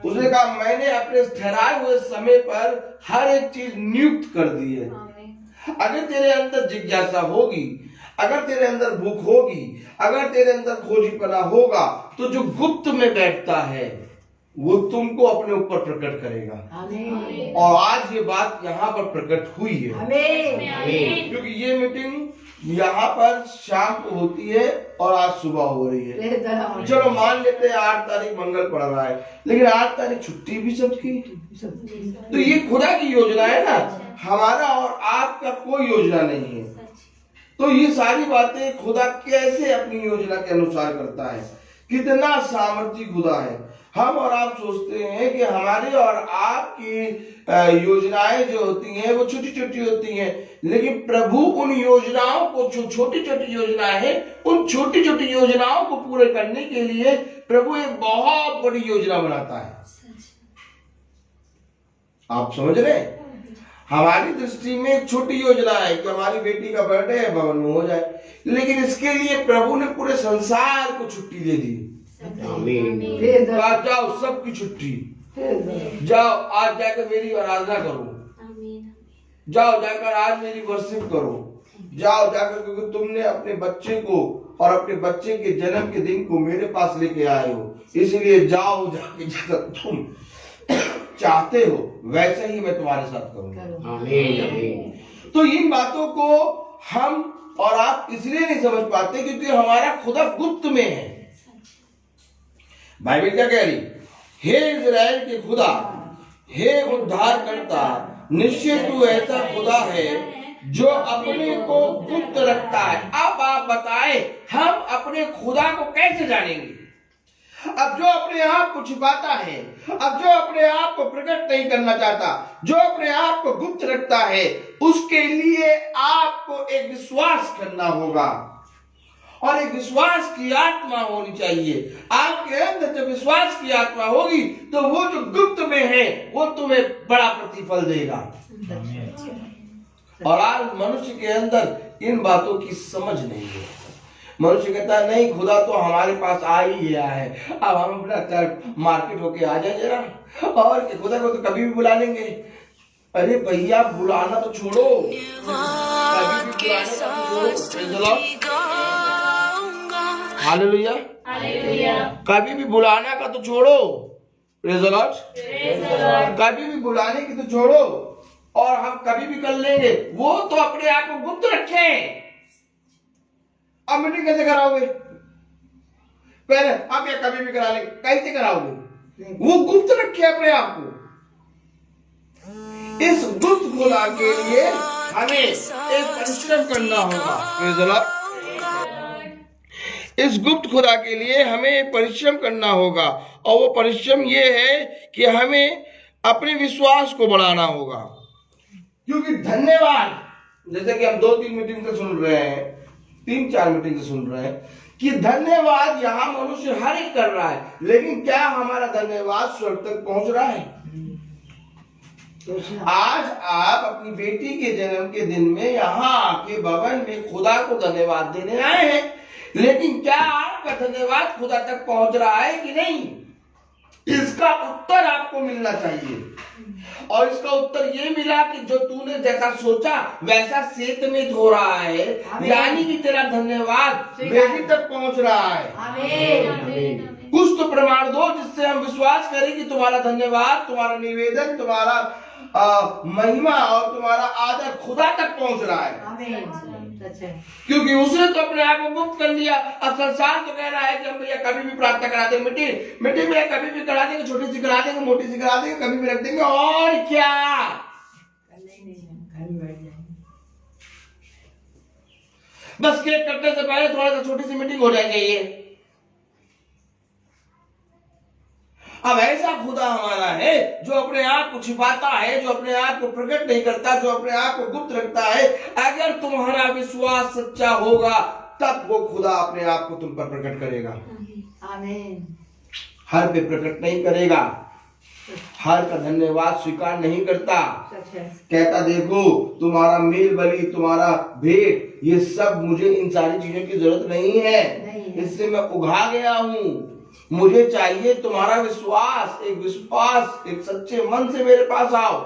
[SPEAKER 4] उसने कहा मैंने अपने ठहराए हुए समय पर हर एक चीज नियुक्त कर दी है। अगर तेरे अंदर जिज्ञासा होगी, अगर तेरे अंदर भूख होगी, अगर तेरे अंदर खोजीपना होगा, तो जो गुप्त में बैठता है वो तुमको अपने ऊपर प्रकट करेगा। और आज ये बात यहाँ पर प्रकट हुई है, क्योंकि ये मीटिंग यहाँ पर शाम को होती है और आज सुबह हो रही है। चलो मान लेते हैं 8 तारीख मंगल पड़ रहा है, लेकिन 8 तारीख छुट्टी भी सबकी। तो ये खुदा की योजना है ना, हमारा और आपका कोई योजना नहीं है। तो ये सारी बातें खुदा कैसे अपनी योजना के अनुसार करता है, कितना सामर्थ्य खुदा है। हम और आप सोचते हैं कि हमारे और आपकी योजनाएं जो होती हैं वो छोटी छोटी होती हैं, लेकिन प्रभु उन योजनाओं को, जो छोटी छोटी योजनाएं हैं, उन छोटी छोटी योजनाओं को पूरे करने के लिए प्रभु एक बहुत बड़ी योजना बनाता है। आप समझ रहे हैं? हमारी दृष्टि में एक छोटी योजना है कि हमारी बेटी का बर्थडे है, भवन में हो जाए, लेकिन इसके लिए प्रभु ने पूरे संसार को छुट्टी दे दी। आज जाओ, सबकी छुट्टी, जाओ आज जाकर मेरी आराधना करो, जाओ जाकर आज मेरी वर्शिप करो, जाओ जाकर, क्योंकि तुमने अपने बच्चे को और अपने बच्चे के जन्म के दिन को मेरे पास लेके आए हो, इसलिए जाओ जाके जैसा तुम चाहते हो वैसे ही मैं तुम्हारे साथ करूंगा। तो इन बातों को हम और आप इसलिए नहीं समझ पाते क्योंकि हमारा खुदा गुप्त में है। बाइबल क्या कह रही? हे इज़राइल के खुदा, हे उद्धारकर्ता, निश्चय तू ऐसा खुदा है जो अपने को गुप्त रखता है। अब आप बताएं, हम अपने खुदा को कैसे जानेंगे? अब जो अपने आप को छिपाता है, अब जो अपने आप को प्रकट नहीं करना चाहता, जो अपने आप को गुप्त रखता है, उसके लिए आपको एक विश्वास करना होगा और एक विश्वास की आत्मा होनी चाहिए। आपके अंदर जब विश्वास की आत्मा होगी तो वो जो गुप्त में है वो तुम्हें बड़ा प्रतिफल देगा। और आज मनुष्य के अंदर इन बातों की समझ नहीं है। मनुष्य कहता है नहीं, खुदा तो हमारे पास आ ही गया है, अब हम अपना मार्केट होके आ जाए जरा, और खुदा को तो कभी भी बुला लेंगे। अरे भैया बुलाना तो छोड़ो, कभी भी बुलाना तो छोड़ो। हालेलुया, कभी भी बुलाना का तो छोड़ो, प्रेज़ द लॉर्ड, कभी भी बुलाने की तो छोड़ो, और हम कभी भी कर लेंगे। वो तो अपने आप को गुप्त रखें। अब मीटिंग कैसे कराओगे? पहले आप या कभी भी करा लेंगे, कैसे कराओगे? वो गुप्त रखे अपने आप को। इस गुप्त खुदा के लिए हमें एक परिश्रम करना होगा। Praise the Lord. इस गुप्त खुदा के लिए हमें परिश्रम करना होगा, और वो परिश्रम ये है कि हमें अपने विश्वास को बढ़ाना होगा। क्योंकि धन्यवाद, जैसे कि हम 2-3 मीटिंग से सुन रहे हैं, 3-4 मीटिंग से सुन रहे हैं कि धन्यवाद यहाँ मनुष्य हर एक कर रहा है, लेकिन क्या हमारा धन्यवाद स्वर्ग तक पहुंच रहा है? आज आप अपनी बेटी के जन्म के दिन में यहाँ आके भवन में खुदा को धन्यवाद देने आए हैं, लेकिन क्या आपका धन्यवाद खुदा तक पहुंच रहा है कि नहीं? इसका उत्तर आपको मिलना चाहिए। और इसका उत्तर ये मिला कि जो तूने जैसा सोचा वैसा सेत में हो रहा है, यानी कि तेरा धन्यवाद बेटी तक पहुंच रहा है।
[SPEAKER 2] आमीन।
[SPEAKER 4] कुछ तो प्रमाण दो जिससे हम विश्वास करें कि तुम्हारा धन्यवाद, तुम्हारा निवेदन, तुम्हारा महिमा और तुम्हारा आदर खुदा तक पहुंच रहा है।
[SPEAKER 2] आमीन।
[SPEAKER 4] क्योंकि उसने तो अपने आप को मुक्त कर लिया। अब संसार तो कह रहा है कि हम भैया कभी भी प्रार्थना करा देंगे, मिट्टी में कभी भी करा देंगे, छोटी सी करा देंगे, मोटी सी करा देंगे, कभी भी रख देंगे, और क्या बस केक कटने से पहले थोड़ा सा छोटी सी मीटिंग हो जानी चाहिए। अब ऐसा खुदा हमारा है जो अपने आप को छिपाता है, जो अपने आप को प्रकट नहीं करता, जो अपने आप को गुप्त रखता है। अगर तुम्हारा विश्वास सच्चा होगा तब वो खुदा अपने आप को तुम पर प्रकट करेगा।
[SPEAKER 2] आमीन।
[SPEAKER 4] हर पे प्रकट नहीं करेगा, हर का धन्यवाद स्वीकार नहीं करता। कहता देखो तुम्हारा मेल बलि, तुम्हारा भेंट, ये सब मुझे इन सारी चीजों की जरूरत नहीं है, इससे मैं उघा गया हूँ। मुझे चाहिए तुम्हारा विश्वास, एक सच्चे मन से मेरे पास आओ।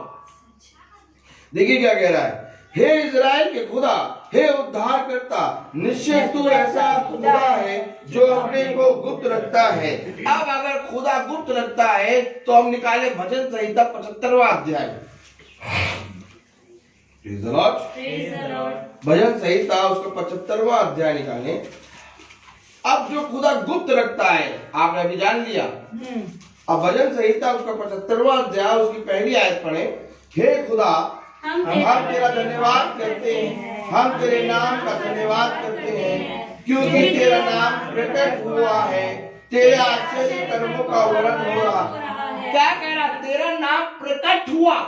[SPEAKER 4] देखिए क्या कह रहा है, हे इज़राइल के खुदा, हे उद्धारकर्ता, निश्चय तू ऐसा खुदा है जो अपने को गुप्त रखता है। अब अगर खुदा गुप्त रखता है तो हम निकाले भजन संहिता 75वां अध्याय। Praise the Lord.
[SPEAKER 1] Praise the Lord.
[SPEAKER 4] भजन संहिता उसका 75वां अध्याय निकालें। अब जो खुदा गुप्त रखता है आपने अभी जान लिया। अब भजन संहिता उसका 75वां अध्याय उसकी पहली आयत पढ़े। हे खुदा हम तेरा धन्यवाद करते हैं, हम तेरे नाम का धन्यवाद करते हैं, क्योंकि तेरा नाम प्रकट हुआ है, तेरे आश्चर्य कर्मों का वर्णन हो रहा। क्या कह रहा? तेरा नाम प्रकट हुआ।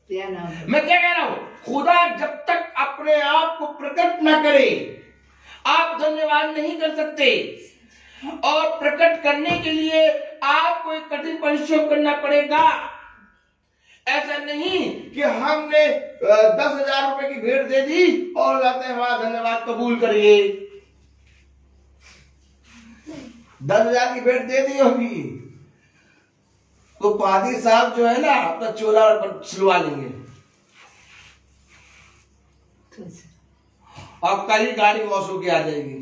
[SPEAKER 4] मैं क्या कह रहा हूं? खुदा जब तक अपने आप को प्रकट न करे आप धन्यवाद नहीं कर सकते। और प्रकट करने के लिए आपको एक कठिन परिश्रम करना पड़ेगा। ऐसा नहीं कि हमने 10,000 रुपए की भेंट दे दी और कहते हैं हमारा धन्यवाद कबूल करिए। 10,000 की भेंट दे दी होगी तो पादी साहब जो है ना अपना चोला सिलवा लेंगे और कल ही गाड़ी वॉश होके आ जाएगी।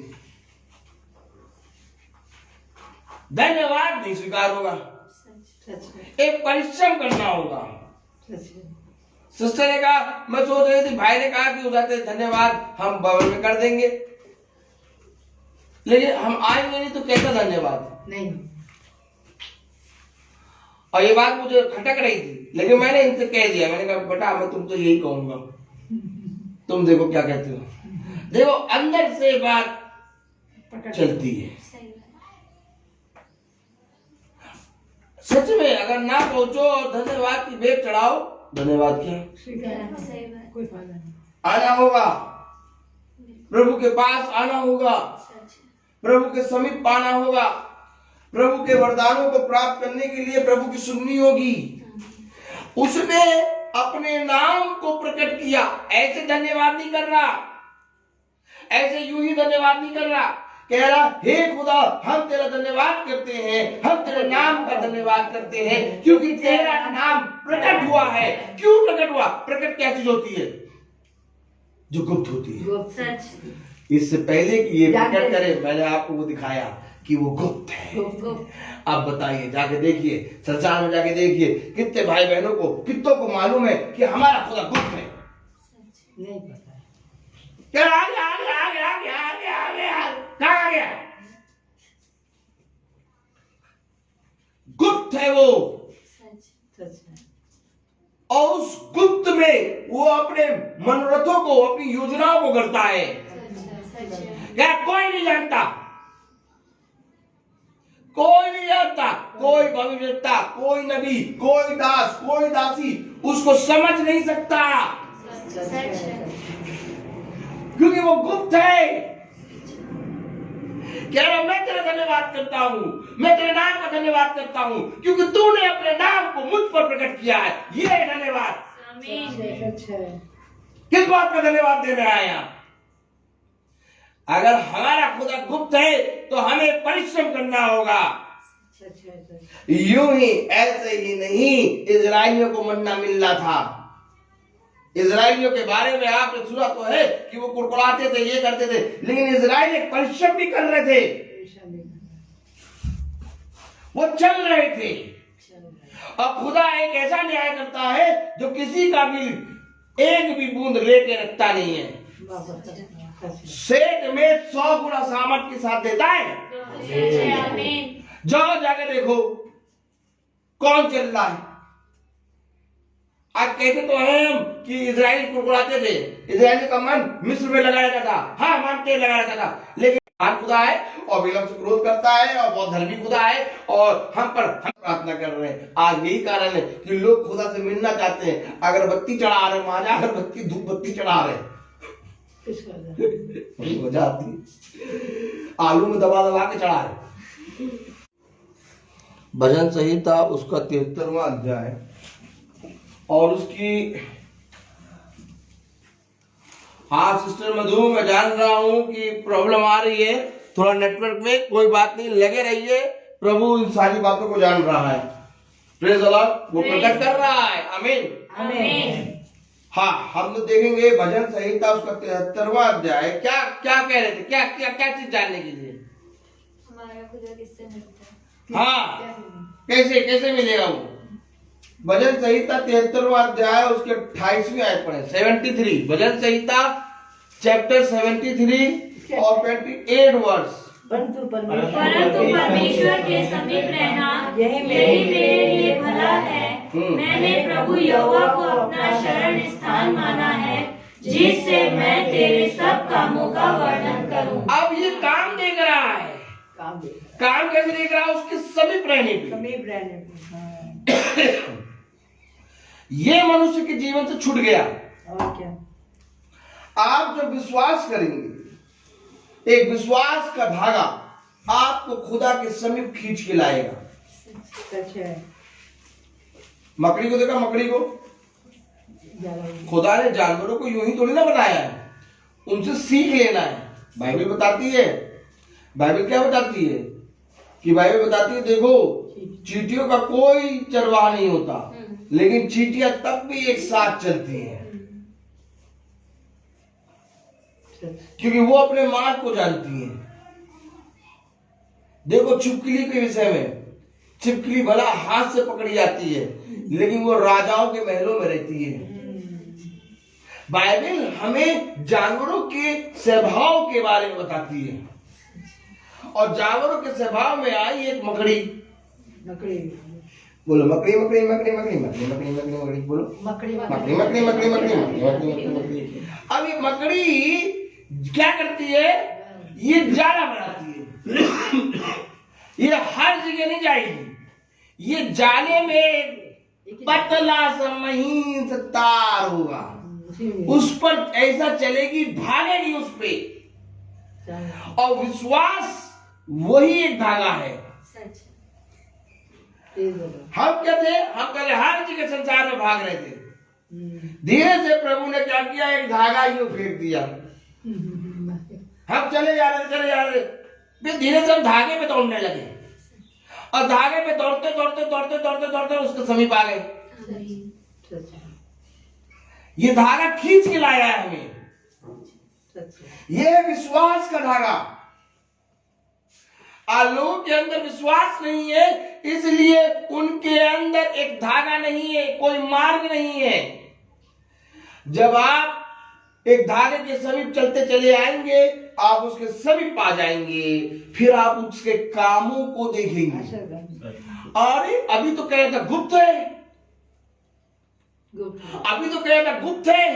[SPEAKER 4] धन्यवाद नहीं स्वीकार होगा, एक परिश्रम करना होगा। सिस्टर ने कहा, मैं सोच रही थी, भाई ने कहा कि हो जाते धन्यवाद हम बगल में कर देंगे, लेकिन हम आएंगे नहीं तो कैसा धन्यवाद
[SPEAKER 2] नहीं।
[SPEAKER 4] और ये बात मुझे खटक रही थी, लेकिन मैंने इनसे कह दिया, मैंने कहा बेटा मैं तुमको यही कहूंगा, तुम देखो क्या कहते हो। देखो अंदर से बात चलती है। सच में अगर ना पहुंचो और धन्यवाद की भेंट चढ़ाओ, धन्यवाद क्या
[SPEAKER 2] कोई फायदा नहीं।
[SPEAKER 4] आना होगा, प्रभु के पास आना होगा, प्रभु के समीप पाना होगा, प्रभु के वरदानों को प्राप्त करने के लिए प्रभु की सुननी होगी। उसने अपने नाम को प्रकट किया। ऐसे धन्यवाद नहीं कर रहा, ऐसे यूं ही धन्यवाद नहीं कर रहा। कह रहा, हे खुदा हम तेरा धन्यवाद करते हैं, हम तेरे नाम का धन्यवाद करते हैं, क्योंकि तेरा नाम प्रकट हुआ है। क्यों प्रकट हुआ? प्रकट क्या चीज होती है? जो गुप्त होती है। इससे पहले कि ये प्रकट करे मैंने आपको वो दिखाया कि वो गुप्त है। अब बताइए, जाके देखिए, संसार में जाके देखिए, कितने भाई बहनों को, कितनों को मालूम है कि हमारा खुदा गुप्त है?
[SPEAKER 2] नहीं पता।
[SPEAKER 4] क्या आ गया आ गया आ गया आ गया आ गया आ गया कहाँ आ गया? गुप्त है वो। और उस गुप्त में वो अपने मनोरथों को, अपनी योजनाओं को करता है। क्या कोई नहीं जानता? कोई नहीं जानता, कोई भविष्यवक्ता, कोई नबी, कोई दास, कोई दासी उसको समझ नहीं सकता, क्योंकि वो गुप्त है। कह रहा मैं तेरा धन्यवाद करता हूं, मैं तेरे नाम का धन्यवाद करता हूं, क्योंकि तूने अपने नाम को मुझ पर प्रकट किया है। ये है धन्यवाद। किस बात का धन्यवाद देने आए आप? अगर हमारा खुदा गुप्त है तो हमें परिश्रम करना होगा। यूं ही ऐसे ही नहीं इजराइलियों को मन्ना मिल रहा था। इजराइलियों के बारे में आपने सुना तो है कि वो कुड़कुड़ाते थे, ये करते थे, लेकिन इजराइल एक परिश्रम भी कर रहे थे, वो चल रहे थे। और खुदा एक ऐसा न्याय करता है जो किसी का भी एक भी बूंद लेके रखता नहीं है। सेठ में 100 गुना सामर्थ के साथ देता है। जाओ जाके देखो कौन चल रहा है। आज कहते तो हम कि इजराइल कुड़कुड़ाते थे, इजराइल का मन मिस्र में लगा रहता था, हाँ मानते लगा रहता था, लेकिन आज खुदा है और विलंब से क्रोध करता है और बहुत धर्मी खुदा है और हम प्रार्थना कर रहे हैं। आज यही कारण है कि लोग खुदा से मिलना चाहते हैं, अगरबत्ती चढ़ा रहे, माजा अगरबत्ती धूप बत्ती चढ़ा रहे, हो जाती आलू में दबा दबा के चढ़ा रहे। भजन संहिता उसका 73वां अध्याय और उसकी, हाँ सिस्टर मधु मैं जान रहा हूं कि प्रॉब्लम आ रही है थोड़ा नेटवर्क में, कोई बात नहीं, लगे रहिए, प्रभु इन सारी बातों को जान रहा है। प्रेज द लॉर्ड, वो प्रकट कर रहा है। आमीन आमीन। हाँ हम लोग देखेंगे भजन संहिता उसका 73वां अध्याय। क्या क्या कह रहे थे, क्या क्या क्या चीज जानने के लिए?
[SPEAKER 1] हमारा खुदा किससे मिलता है?
[SPEAKER 4] हाँ कैसे कैसे मिलेगा वो? भजन संहिता 73वां अध्याय उसके 28वीं आयत पढ़े। 73 भजन संहिता चैप्टर 73 और 28 वर्ष।
[SPEAKER 2] परंतु
[SPEAKER 1] परमेश्वर के समीप रहना यही मेरे लिए भला है। मैंने प्रभु यहोवा को अपना शरण स्थान माना है, जिससे मैं तेरे सब कामों का वर्णन करूं।
[SPEAKER 4] अब ये काम देख रहा है। काम कैसे देख रहा है? उसके समीप रहने पे। ये मनुष्य के जीवन से छूट गया।
[SPEAKER 2] और क्या?
[SPEAKER 4] आप जब विश्वास करेंगे, एक विश्वास का धागा आपको खुदा के समीप खींच के लाएगा।
[SPEAKER 2] सच है।
[SPEAKER 4] मकड़ी को देखा? मकड़ी को खुदा ने जानवरों को यूं ही थोड़ी ना बनाया है, उनसे सीख लेना है। बाइबल बताती है, बाइबल क्या बताती है कि बाइबल बताती है, देखो चींटियों का कोई चरवाहा नहीं होता, लेकिन चींटियां तब भी एक साथ चलती हैं, क्योंकि वो अपने मार्ग को जानती हैं। देखो छिपकली के विषय में, छिपकली भला हाथ से पकड़ी जाती है, लेकिन वो राजाओं के महलों में रहती है। बाइबल हमें जानवरों के स्वभाव के बारे में बताती है, और जानवरों के स्वभाव में आई एक मकड़ी। बोलो मकड़ी मकड़ी मकड़ी मकड़ी मकड़ी मकड़ी मकड़ी मकड़ी बोलो मकड़ी मकड़ी मकड़ी मकड़ी मकड़ी मकड़ी। अब ये मकड़ी क्या करती है? ये जाला बनाती है। ये हर जगह नहीं जाएगी, ये जाले में पतला सा महीन सा तार होगा, उस पर ऐसा चलेगी, भागेगी उस पे। और विश्वास वही एक धागा है। हम क्या थे? हम पहले हर जगह संसार में भाग रहे थे। धीरे से प्रभु ने क्या किया? एक धागा यूं फेंक दिया। हम चले जा रहे, फिर धीरे से हम धागे पे दौड़ने लगे, और धागे पे दौड़ते दौड़ते दौड़ते दौड़ते दौड़ते उसके समीप आ गए। ये धागा खींच के लाया है हमें। ये विश्वास का धागा। लोगों के अंदर विश्वास नहीं है, इसलिए उनके अंदर एक धागा नहीं है, कोई मार्ग नहीं है। जब आप एक धागे के समीप चलते चले आएंगे, आप उसके समीप आ जाएंगे, फिर आप उसके कामों को देखेंगे। अरे अभी तो कह रहा था गुप्त है, अभी तो कह रहा था गुप्त है,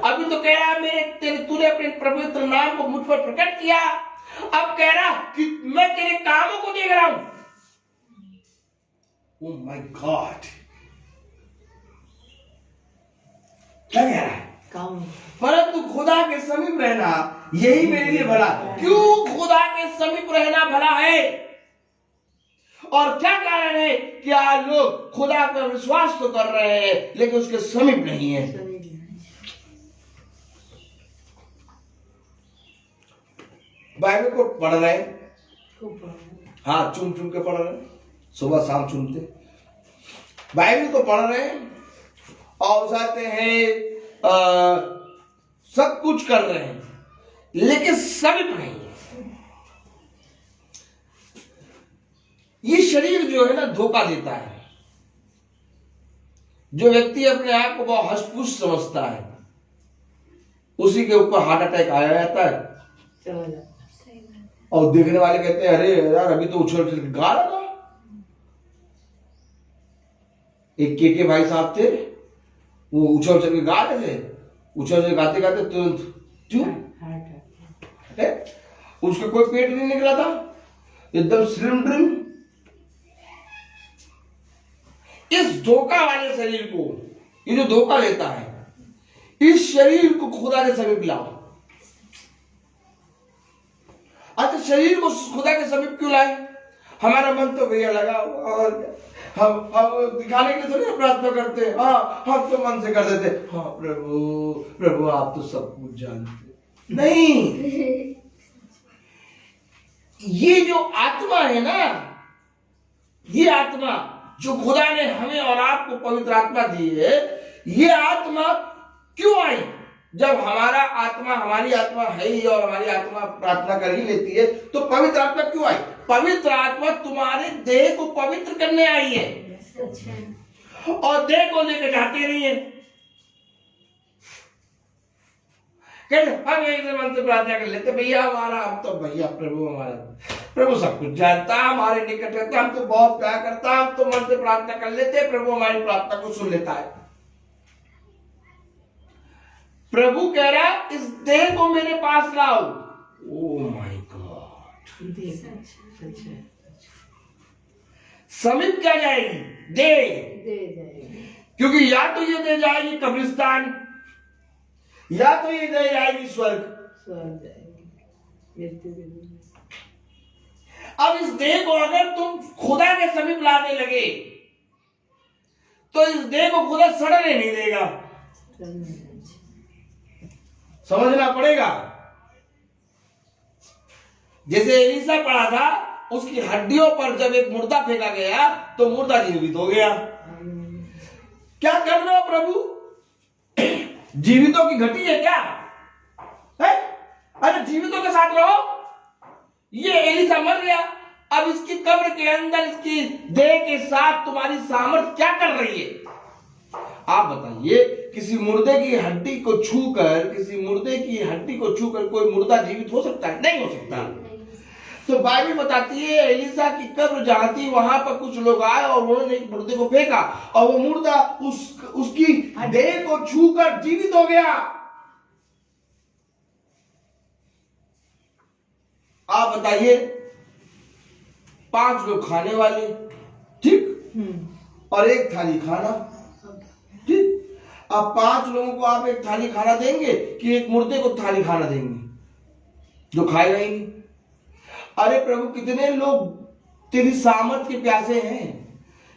[SPEAKER 4] अभी तो कह रहा मेरे तूने अपने पवित्र नाम को मुझ पर प्रकट किया, अब कह रहा कि मैं तेरे कामों को देख रहा हूं। ओह माय गॉड, क्या कह रहा है? परंतु खुदा के समीप रहना यही मेरे लिए भला। क्यों खुदा के समीप रहना भला है? और क्या कारण है कि आज लोग खुदा पर विश्वास तो कर रहे हैं, लेकिन उसके समीप नहीं है। बाइबल को पढ़ रहे हैं, हाँ चुन चुन के पढ़ रहे हैं, सुबह शाम चुनते बाइबल को पढ़ रहे हैं, और चाहते हैं सब कुछ कर रहे हैं, लेकिन समीप नहीं है। ये शरीर जो है ना धोखा देता है। जो व्यक्ति अपने आप को बहुत हष्टपुष्ट समझता है, उसी के ऊपर हार्ट अटैक आया जाता है, और देखने वाले कहते हैं अरे यार अभी तो उछल उछल के गा रहा था। एक के भाई साहब थे, वो उछल उछल के गा रहे थे, उछल उछल गाते गाते तुरंत क्यों उसके कोई पेट नहीं निकला था, एकदम स्लिम ड्रिम। इस धोखा वाले शरीर को, ये जो धोखा लेता है, इस शरीर को खुदा के समीप लाओ। अच्छा शरीर को खुदा के समीप क्यों लाए? हमारा मन तो भैया लगा, और हम दिखाने के लिए थोड़ी प्रार्थना करते हैं। हाँ हम तो मन से कर देते, हाँ प्रभु प्रभु आप तो सब कुछ जानते। नहीं, ये जो आत्मा है ना, ये आत्मा जो खुदा ने हमें और आपको पवित्र आत्मा दी है, ये आत्मा क्यों आई? जब हमारा आत्मा, हमारी आत्मा है ही और हमारी आत्मा प्रार्थना कर ही लेती है, तो पवित्र आत्मा क्यों आई? पवित्र आत्मा तुम्हारे देह को पवित्र करने आई है।
[SPEAKER 5] और देह को लेकर जाते नहीं है। हम एक मन से प्रार्थना कर लेते, भैया हमारा, हम तो भैया प्रभु हमारा, प्रभु सब कुछ जानता, हमारे निकट रहता, हम तो बहुत प्यार करता, हम तो मन से प्रार्थना कर लेते, प्रभु हमारी प्रार्थना को सुन लेता है। प्रभु कह रहा इस देह को मेरे पास लाओ। ओ माय गॉड, समित क्या जाएगी? दे, क्योंकि या तो ये दे जाएगी कब्रिस्तान, या तो ये दे जाएगी स्वर्ग। अब इस देह को अगर तुम खुदा के समीप लाने लगे तो इस देह को खुदा सड़ने नहीं देगा, समझना पड़ेगा। जैसे एलिसा पढ़ा था, उसकी हड्डियों पर जब एक मुर्दा फेंका गया तो मुर्दा जीवित हो गया। क्या कर रहे हो प्रभु? जीवितों की घटी है क्या? है? अरे जीवितों के साथ रहो। ये एलिसा मर गया, अब इसकी कब्र के अंदर इसकी देह के साथ तुम्हारी सामर्थ क्या कर रही है? आप बताइए, किसी मुर्दे की हड्डी को छूकर, किसी मुर्दे की हड्डी को छूकर कोई मुर्दा जीवित हो सकता है? नहीं हो सकता। तो बाइबल बताती है एलिसा की कब्र जहां थी वहां पर कुछ लोग आए और उन्होंने एक मुर्दे को फेंका और वो मुर्दा उसकी देह को छूकर जीवित हो गया। आप बताइए, 5 लोग खाने वाले, ठीक, और एक थाली खाना, ठीक। अब 5 लोगों को आप एक थाली खाना देंगे कि एक मुर्दे को थाली खाना देंगे जो खाएगा ही नहीं? अरे प्रभु, कितने लोग तेरी सामर्थ के प्यासे हैं,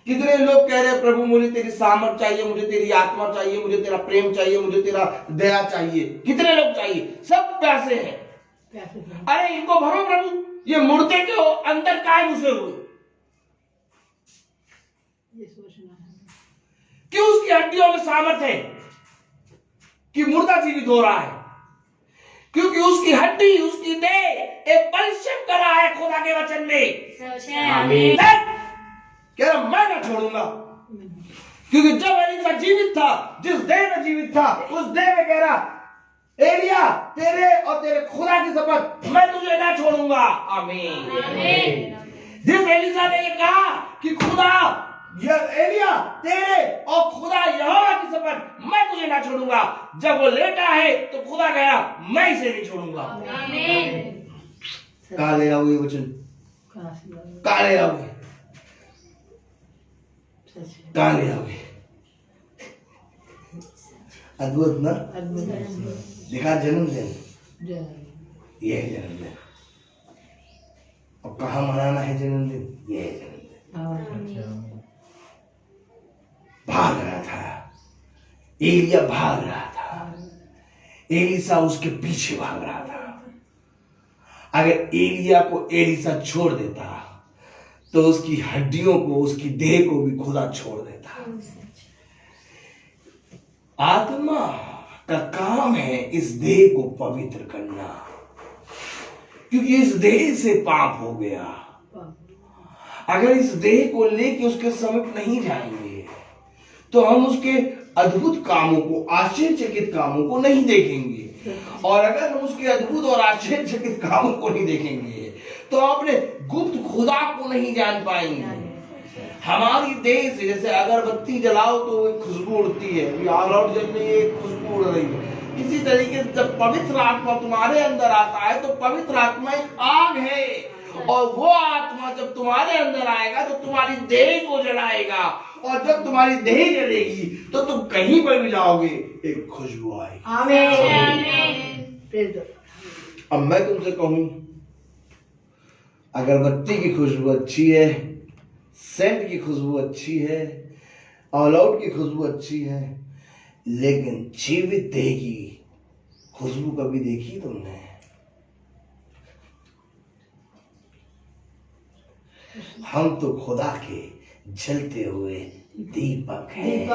[SPEAKER 5] कितने लोग कह रहे हैं प्रभु मुझे तेरी सामर्थ चाहिए, मुझे तेरी आत्मा चाहिए, मुझे तेरा प्रेम चाहिए, मुझे तेरा दया चाहिए। कितने लोग चाहिए? सब प्यासे हैं। अरे इनको भरो प्रभु, ये मुर्दे के अंदर काहे घुसे हुए? क्यों उसकी हड्डियों में सामर्थ है कि मुर्दा जीवित हो रहा है? क्योंकि उसकी हड्डी, उसकी देह एक परिश्रम कर रहा है खुदा के वचन में। आमीन। कह रहा मैं ना छोड़ूंगा, क्योंकि जब एलिसा जीवित था, जिस देह में जीवित था, उस देह में कह रहा एलिया तेरे और तेरे खुदा की शपथ, मैं तुझे ना छोड़ूंगा। आमीन। जिस एलिसा ने ये कहा कि खुदा, एलिया तेरे और खुदा यहोवा की शपथ, मैं तुझे ना छोड़ूंगा, जब वो लेटा है तो खुदा कहा मैं इसे नहीं छोड़ूंगा। आमीन। कहाँ ले आओगे वचन? कहाँ ले आओगे? कहाँ ले आओगे? अद्भुत ना? देखा जन्मदिन, ये है जन्मदिन। और कहाँ मनाना है जन्मदिन? ये है जन्मदिन। भाग रहा था एलिया, भाग रहा था एलिसा, उसके पीछे भाग रहा था। अगर एलिया को एलिसा छोड़ देता तो उसकी हड्डियों को, उसकी देह को भी खुदा छोड़ देता। आत्मा का काम है इस देह को पवित्र करना, क्योंकि इस देह से पाप हो गया। अगर इस देह को लेके उसके समीप नहीं जाएंगे तो हम उसके अद्भुत कामों को, आश्चर्यचकित कामों को नहीं देखेंगे। और अगर हम उसके अद्भुत और आश्चर्यचकित कामों को नहीं देखेंगे तो अपने गुप्त खुदा को नहीं जान पाएंगे। हमारी देह से जैसे अगरबत्ती जलाओ तो एक खुशबू उड़ती है, ऑल आउट जल रही है, एक खुशबू उड़ रही है। इसी तरीके से जब पवित्र आत्मा तुम्हारे अंदर आता है तो पवित्र आत्मा एक आग है, और वो आत्मा जब तुम्हारे अंदर आएगा तो तुम्हारी देह को जलाएगा, और जब तुम्हारी देह जलेगी तो तुम कहीं पर भी जाओगे एक खुशबू आएगी। आमीन। अब मैं तुमसे कहूं, अगरबत्ती की खुशबू अच्छी है, सेंट की खुशबू अच्छी है, ऑल आउट की खुशबू अच्छी है, लेकिन जीवित देह की खुशबू कभी देखी तुमने? हम तो खुदा के जलते हुए दीपक हैं।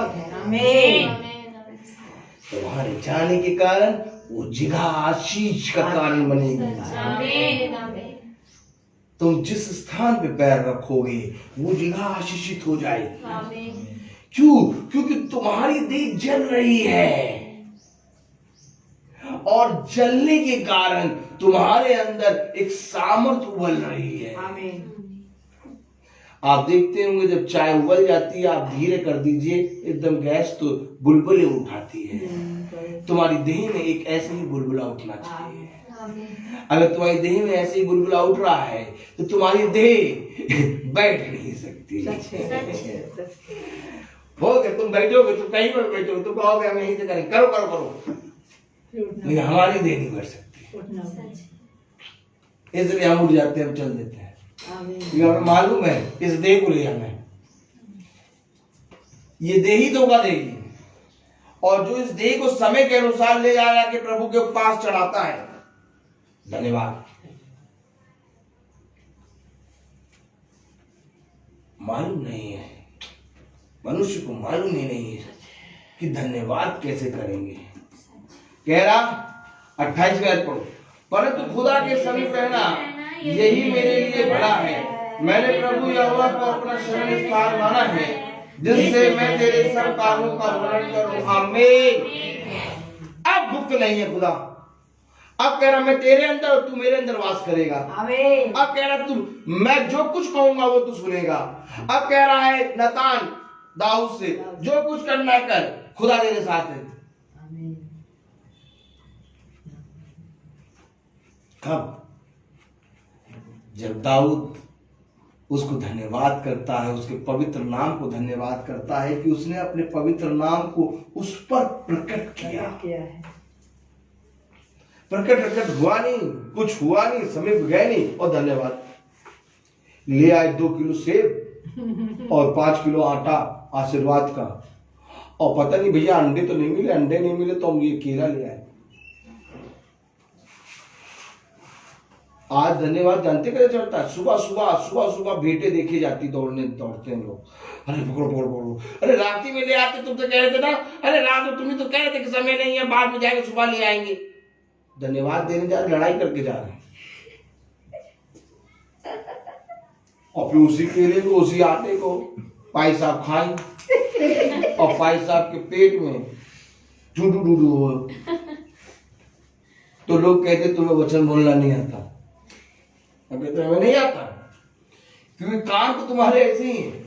[SPEAKER 5] तुम्हारे जाने के कारण वो जगह आशीष का कारण बनेगी। तुम जिस स्थान पे पैर रखोगे वो जगह आशीषित हो जाएगी, क्यों? क्योंकि तुम्हारी देह जल रही है और जलने के कारण तुम्हारे अंदर एक सामर्थ उबल रही है।
[SPEAKER 2] आमीन।
[SPEAKER 5] आप देखते होंगे जब चाय उबल जाती है, आप धीरे कर दीजिए, एकदम गैस तो बुलबुले उठाती है। तुम्हारी देह में एक ऐसे ही बुलबुला उठना चाहिए। अगर तुम्हारी देह में ऐसे ही बुलबुला उठ रहा है तो तुम्हारी देह बैठ नहीं सकती। हो गया, तुम बैठोगे, तुम कहीं पर बैठोगे, तुम कहोगे हम यहीं से करें, करो करो करो, लेकिन हमारी देह नहीं बढ़ सकती। इसलिए हम उठ जाते हैं, हम चल देते हैं, क्योंकि हमें मालूम है इस देह को ले जाना है। ये देह ही धोखा देगी, और जो इस देह को समय के अनुसार ले जा के प्रभु के पास चढ़ाता है, धन्यवाद। मालूम नहीं है, मनुष्य को मालूम ही नहीं है कि धन्यवाद कैसे करेंगे। कह रहा 28 आयत पढ़ो, परंतु खुदा के समीप रहना यही मेरे लिए बड़ा है। मैंने प्रभु यहोवा को अपना शरण स्थान माना है, जिससे मैं तेरे सब कामों का वर्णन करूं। आमीन। अब गुप्त नहीं है खुदा, अब कह रहा मैं तेरे अंदर और तू मेरे अंदर वास करेगा।
[SPEAKER 2] आमीन।
[SPEAKER 5] अब कह रहा तू, मैं जो कुछ कहूंगा वो तू सुनेगा। अब कह रहा है नतान दाऊद से, जो कुछ करना है कर, खुदा तेरे साथ है। कब? जब दाऊद उसको धन्यवाद करता है, उसके पवित्र नाम को धन्यवाद करता है कि उसने अपने पवित्र नाम को उस पर प्रकट किया है। प्रकट हुआ नहीं, कुछ हुआ नहीं, समीप गए नहीं, और धन्यवाद ले आए 2 किलो सेब और 5 किलो आटा आशीर्वाद का, और पता नहीं भैया अंडे तो नहीं मिले, अंडे नहीं मिले तो हम ये केला ले आए। आज धन्यवाद जानते कैसे चलता है? सुबह सुबह भेंटे देखे जाती, दौड़ते हैं लोग, अरे पकड़ो पकड़ो पकड़ो, अरे रात में ले आते, तुम तो कह रहे थे ना, अरे रात में तुम्हें तो कह रहे थे कि समय नहीं है, बाद में जाएंगे, सुबह ले आएंगे। धन्यवाद देने जा रहे, लड़ाई करके जा रहे हैं, और फिर उसी केले को, उसी आटे को पाई साहब खाई, और पाई साहब के पेट में डूडू हो। तो लोग कहते तुम्हें वचन बोलना नहीं आता। अब तो हमें नहीं आता, क्योंकि कान तो तुम्हारे ऐसे ही हैं।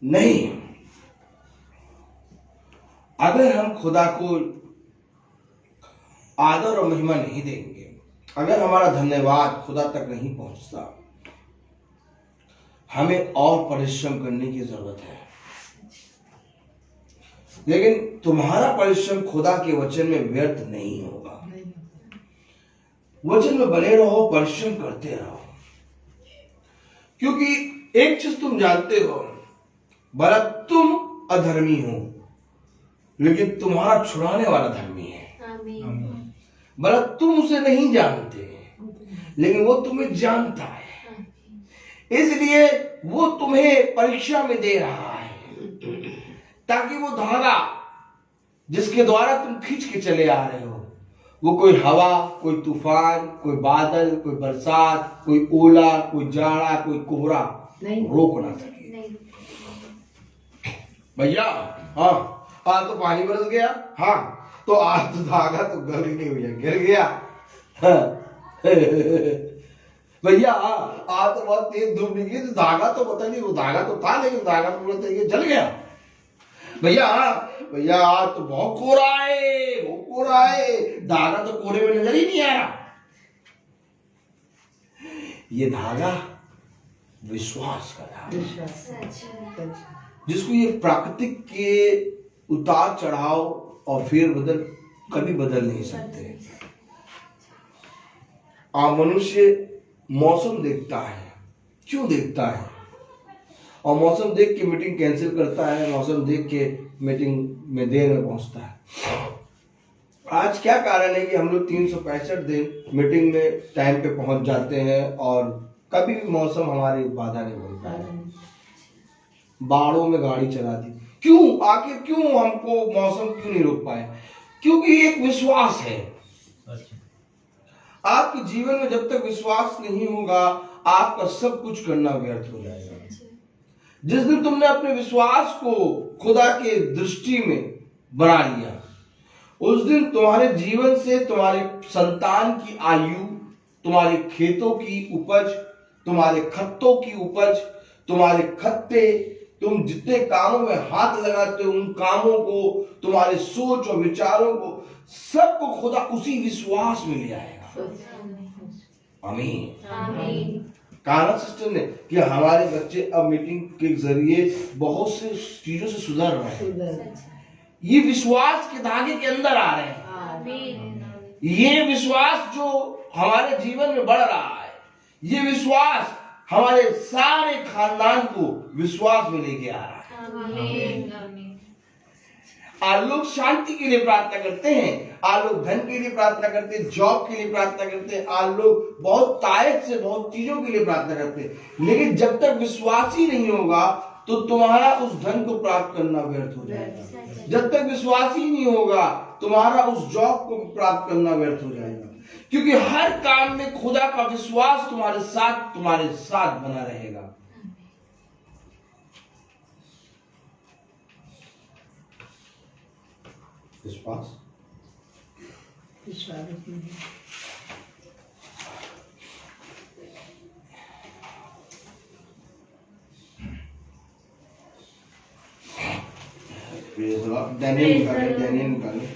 [SPEAKER 5] नहीं, अगर हम खुदा को आदर और महिमा नहीं देंगे, अगर हमारा धन्यवाद खुदा तक नहीं पहुंचता, हमें और परिश्रम करने की जरूरत है। लेकिन तुम्हारा परिश्रम खुदा के वचन में व्यर्थ नहीं होगा। वचन में बने रहो, परिश्रम करते रहो, क्योंकि एक चीज तुम जानते हो, भला तुम अधर्मी हो लेकिन तुम्हारा छुड़ाने वाला धर्मी है। भला तुम उसे नहीं जानते लेकिन वो तुम्हें जानता है, इसलिए वो तुम्हें परीक्षा में दे रहा है, ताकि वो धागा जिसके द्वारा तुम खींच के चले आ रहे हो, वो कोई हवा, कोई तूफान, कोई बादल, कोई बरसात, कोई ओला, कोई जाड़ा, कोई कोहरा रोक ना सके। भैया हाँ, आज तो पानी बरस गया, हाँ तो आज तो धागा तो गल गया भैया, गिर गया। भैया आज तो बहुत तेज धूप निकली, तो धागा तो पता नहीं, वो धागा तो था लेकिन धागा पूरा तरीके जल गया। भैया भैया आज तो बहुत कोहरा है, बहुत कोहरा है, धागा तो कोहरे में नजर ही नहीं आया। ये धागा विश्वास का धागा, जिसको ये प्राकृतिक के उतार चढ़ाव और फेर बदल कभी बदल नहीं सकते। मनुष्य मौसम देखता है, क्यों देखता है? और मौसम देख के मीटिंग कैंसिल करता है, मौसम देख के मीटिंग में देर में पहुंचता है। आज क्या कारण है कि हम लोग 365 दिन मीटिंग में टाइम पे पहुंच जाते हैं और कभी भी मौसम हमारी बाधा नहीं बनता है। बाड़ों में गाड़ी चला दी, क्यों? आखिर क्यों हमको मौसम क्यों नहीं रोक पाए? क्योंकि एक विश्वास है। आपके जीवन में जब तक विश्वास नहीं होगा आपका सब कुछ करना व्यर्थ हो जाएगा। जिस दिन तुमने अपने विश्वास को खुदा के दृष्टि में बना लिया, उस दिन तुम्हारे जीवन से तुम्हारे संतान की आयु, तुम्हारे खेतों की उपज, तुम्हारे खत्तों की उपज, तुम्हारे खत्ते, तुम जितने कामों में हाथ लगाते हो उन कामों को, तुम्हारे सोच और विचारों को, सबको खुदा उसी विश्वास में ले आएगा। आमीन।
[SPEAKER 1] आमीन।
[SPEAKER 5] कहा सिस्टर ने कि हमारे बच्चे अब मीटिंग के जरिए बहुत से चीजों से सुधर रहे हैं। ये विश्वास के धागे के अंदर आ रहे हैं।
[SPEAKER 1] आमीन।
[SPEAKER 5] ये विश्वास जो हमारे जीवन में बढ़ रहा है, ये विश्वास हमारे सारे खानदान को विश्वास में लेके आ रहा है।
[SPEAKER 1] आमीन।
[SPEAKER 5] आज लोग शांति के लिए प्रार्थना करते हैं, आज लोग धन के लिए प्रार्थना करते हैं, जॉब के लिए प्रार्थना करते हैं, आज लोग बहुत तायत से बहुत चीजों के लिए प्रार्थना करते हैं, लेकिन जब तक विश्वास ही नहीं होगा तो तुम्हारा उस धन को प्राप्त करना व्यर्थ हो जाएगा। जब तक विश्वास ही नहीं होगा तुम्हारा उस जॉब को प्राप्त करना व्यर्थ हो जाएगा, क्योंकि हर काम में खुदा का विश्वास तुम्हारे साथ बना रहेगा। विश्वास दानियल निकाले।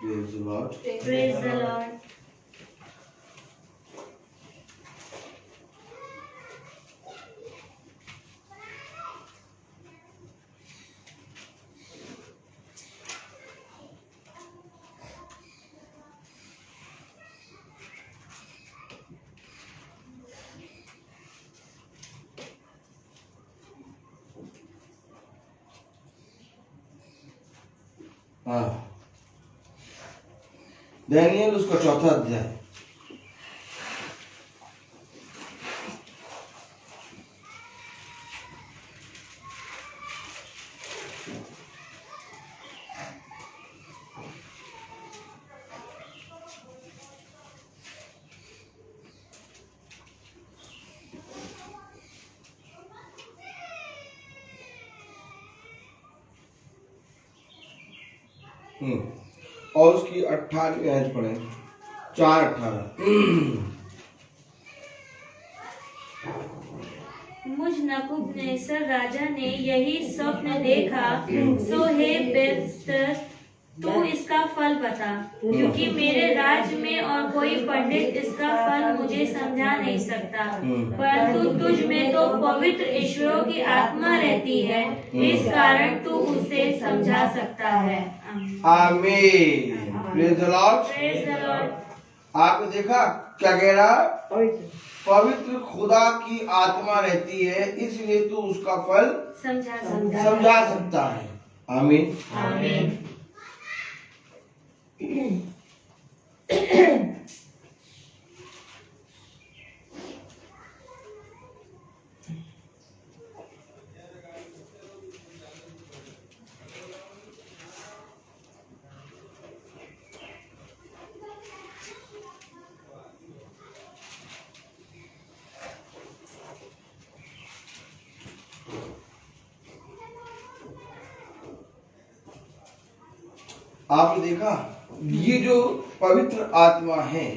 [SPEAKER 5] Praise the Lord.
[SPEAKER 1] Praise the Lord.
[SPEAKER 5] Daniel उसका चौथा अध्याय। और उसकी 18वीं आयत पढ़े, 4:18।
[SPEAKER 1] मुझ नबूकदनेस्सर राजा ने यही स्वप्न देखा, सो हे बेलशस्सर तू इसका फल बता, क्योंकि मेरे राज्य में और कोई पंडित इसका फल मुझे समझा नहीं सकता, परंतु तुझ में तो पवित्र ईश्वरों की आत्मा रहती है, इस कारण तू उसे समझा सकता है।
[SPEAKER 5] आमीन। Praise the Lord.
[SPEAKER 1] Praise the Lord.
[SPEAKER 5] आपने देखा क्या कह रहा? पवित्र खुदा की आत्मा रहती है, इसलिए तू उसका फल समझा सकता है। आमीन।
[SPEAKER 1] आमीन।
[SPEAKER 5] आपने देखा, ये जो पवित्र आत्मा है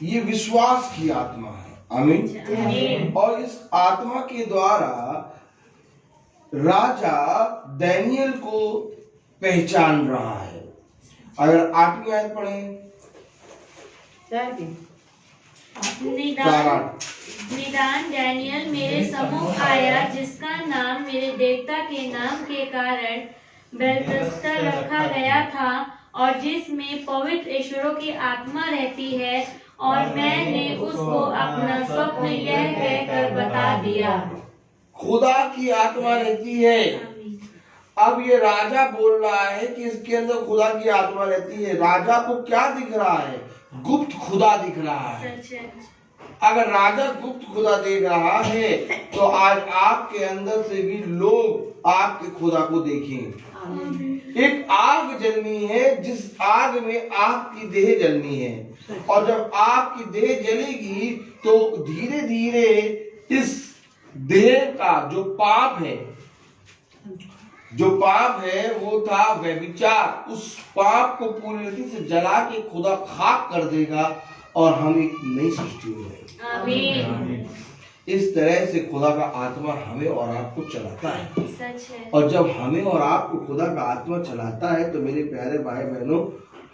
[SPEAKER 5] ये विश्वास की आत्मा है। आमीन। और इस आत्मा के द्वारा राजा दानियेल को पहचान रहा है। अगर 8वीं आयत पढ़ें,
[SPEAKER 1] निदान दानियेल मेरे सम्मुख आया, जिसका नाम मेरे देवता के नाम के कारण बेलतस्तर रखा गया था, और जिसमें पवित्र ईश्वरों की आत्मा रहती है, और मैंने उसको अपना स्वप्न यह कहकर बता दिया।
[SPEAKER 5] खुदा की आत्मा रहती है। अब ये राजा बोल रहा है कि इसके अंदर खुदा की आत्मा रहती है। राजा को क्या दिख रहा है? गुप्त खुदा दिख रहा है। अगर राजा गुप्त खुदा देख रहा है तो आज आपके अंदर से भी लोग आपके खुदा को देखें। एक आग जलनी है, जिस आग में आपकी देह जलनी है, और जब आपकी देह जलेगी तो धीरे धीरे इस देह का जो पाप है वो था व्यभिचार, उस पाप को पूरी रीति से जला के खुदा खाक कर देगा और हम एक नई सृष्टि हो जाएगी।
[SPEAKER 1] आमीन।
[SPEAKER 5] इस तरह से खुदा का आत्मा हमें और आपको चलाता है।
[SPEAKER 1] सच है।
[SPEAKER 5] और जब हमें और आपको खुदा का आत्मा चलाता है तो मेरे प्यारे भाई बहनों,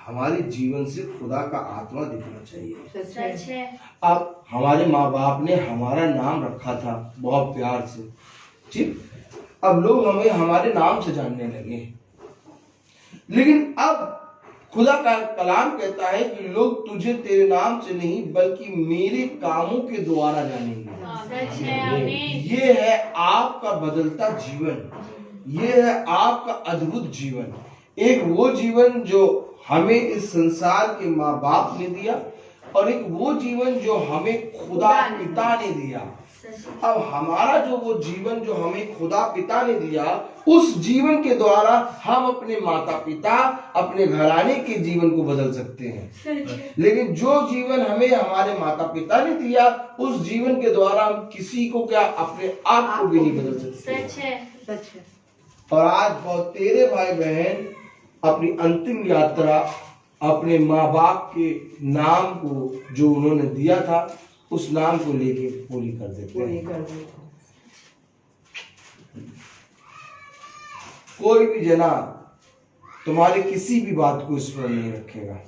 [SPEAKER 5] हमारे जीवन से खुदा का आत्मा दिखना चाहिए।
[SPEAKER 1] सच है।
[SPEAKER 5] अब हमारे माँ बाप ने हमारा नाम रखा था बहुत प्यार से, ठीक। अब लोग हमें हमारे नाम से जानने लगे, लेकिन अब खुदा का कलाम कहता है कि लोग तुझे तेरे नाम से नहीं बल्कि मेरे कामों के द्वारा जानेंगे।
[SPEAKER 1] सच है। आमीन।
[SPEAKER 5] ये है आपका बदलता जीवन, ये है आपका अद्भुत जीवन। एक वो जीवन जो हमें इस संसार के माँ बाप ने दिया, और एक वो जीवन जो हमें खुदा पिता ने दिया। अब हमारा जो वो जीवन जो हमें खुदा पिता ने दिया, उस जीवन के द्वारा हम अपने माता पिता, अपने घराने के जीवन को बदल सकते हैं। लेकिन जो जीवन हमें हमारे माता पिता ने दिया, उस जीवन के द्वारा हम किसी को क्या, अपने आप को भी नहीं बदल सकते।
[SPEAKER 1] सच है।
[SPEAKER 2] सच है।
[SPEAKER 5] और आज बहुत तेरे भाई बहन अपनी अंतिम यात्रा अपने माँ बाप के नाम को जो उन्होंने दिया था, उस नाम को लेके पूरी कर देते हैं। कोई भी जना तुम्हारे किसी भी बात को स्मरण नहीं रखेगा,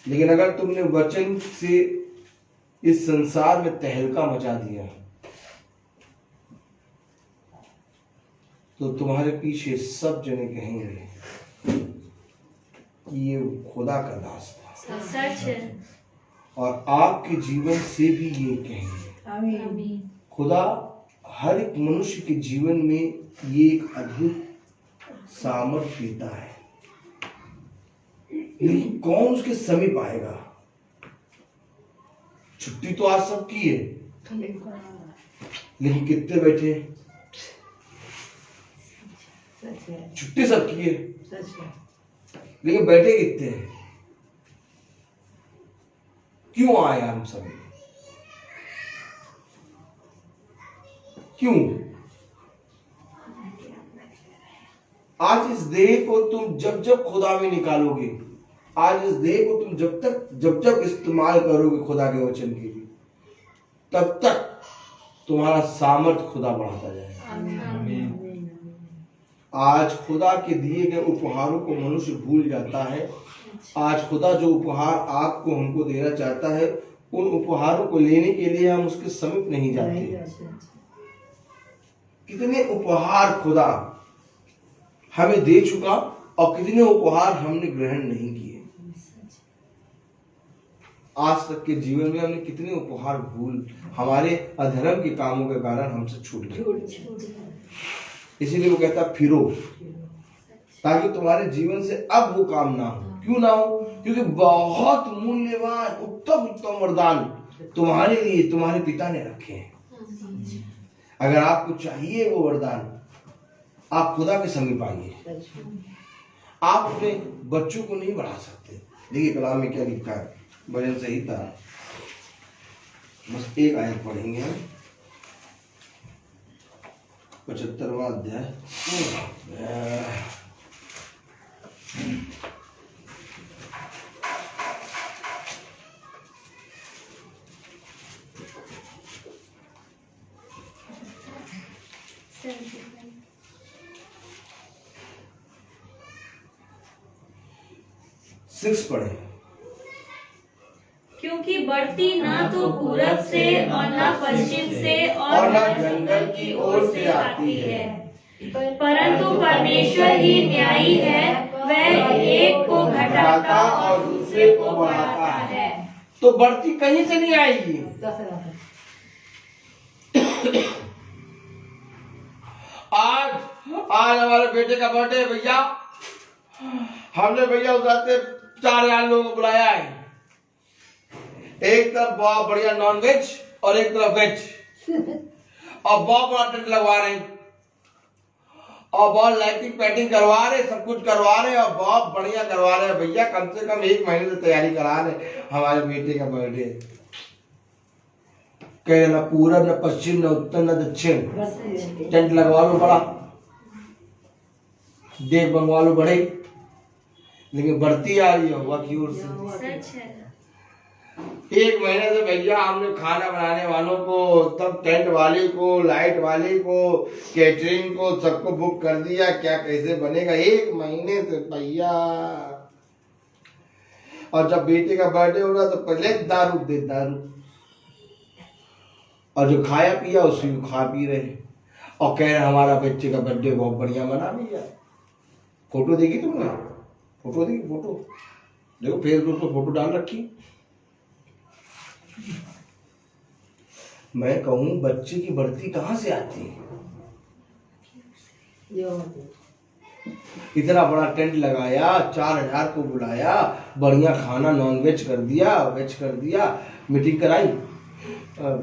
[SPEAKER 5] लेकिन अगर तुमने वचन से इस संसार में तहलका मचा दिया तो तुम्हारे पीछे सब जने कहेंगे कि ये खुदा का दास था।
[SPEAKER 1] सच है।
[SPEAKER 5] और आपके जीवन से भी ये कहेंगे।
[SPEAKER 2] आमीन।
[SPEAKER 5] खुदा हर एक मनुष्य के जीवन में ये एक अद्भुत सामर्थ्य देता है, लेकिन कौन उसके समीप आएगा? छुट्टी तो आज सबकी है, लेकिन कितने बैठे? छुट्टी सबकी है, लेकिन बैठे कितने हैं? क्यों आए हम सभी? क्यों? आज इस देह को तुम जब जब खुदा में निकालोगे, आज इस देह को तुम जब जब इस्तेमाल करोगे खुदा के वचन के लिए, तब तक तुम्हारा सामर्थ्य खुदा बढ़ाता जाएगा। आज खुदा के दिए गए उपहारों को मनुष्य भूल जाता है। आज खुदा जो उपहार आपको हमको देना चाहता है, उन उपहारों को लेने के लिए हम उसके समीप नहीं जाते। कितने उपहार खुदा हमें दे चुका और कितने उपहार हमने ग्रहण नहीं किए। आज तक के जीवन में हमने कितने उपहार भूल, हमारे अधर्म के कामों के कारण हमसे छूट गए। इसीलिए वो कहता फिरो, ताकि तुम्हारे जीवन से अब वो काम ना हो। क्यों ना हो? क्योंकि बहुत मूल्यवान उत्तम वरदान तुम्हारे लिए तुम्हारे पिता ने रखे हैं। अगर आपको चाहिए वो वरदान, आप खुदा के समीप आइए। आप अपने बच्चों को नहीं बढ़ा सकते। देखिए कलाम में क्या लिखा है, भजन संहिता, बस एक आयत पढ़ेंगे हम, 75वां अध्याय। सिक्स पढ़े।
[SPEAKER 1] क्योंकि बढ़ती ना तो पूरब से और ना पश्चिम से
[SPEAKER 5] और ना जंगल की ओर से आती है,
[SPEAKER 1] परंतु परमेश्वर ही न्यायी है, वह एक को घटाता और दूसरे को बढ़ाता है।
[SPEAKER 5] तो बढ़ती कहीं से नहीं आएगी। आज हमारे बेटे का बर्थडे है भैया, हमने भैया उस रास्ते 4 लोगों को बुलाया है। एक तरफ बहुत बढ़िया नॉन वेज और एक तरफ वेज, और बहुत बड़ा टेंट लगवा रहे हैं और बहुत लाइटिंग पेंटिंग करवा रहे, सब कुछ करवा रहे और बहुत बढ़िया करवा रहे हैं भैया। कम से कम 1 महीने से तैयारी करा रहे हमारे बेटे का बर्थडे। कहे ना पूरब न पश्चिम न उत्तर न दक्षिण, टेंट लगवा लो बड़ा, देख मंगवा लो बड़े, लेकिन बढ़ती आ रही है हुआ की ओर से।
[SPEAKER 1] सच है।
[SPEAKER 5] 1 महीने से भैया हमने खाना बनाने वालों को, तब टेंट वाले को, लाइट वाले को, कैटरिंग को, सबको बुक कर दिया। क्या कैसे बनेगा 1 महीने से भैया। और जब बेटे का बर्थडे होगा तो पहले दारू दे दारू, और जो खाया पिया उसी को खा पी रहे और कह रहे हमारा बच्चे का बर्थडे बहुत बढ़िया मना भैया। फोटो देखी तुमने? फोटो देखी? फोटो देखो, फेसबुक पर फोटो डाल रखी। मैं कहूं बच्चे की बढ़ती कहां से आती है? इतना बड़ा टेंट लगाया, 4000 को बुलाया, बढ़िया खाना नॉन वेज कर दिया, वेज कर दिया, मीटिंग कराई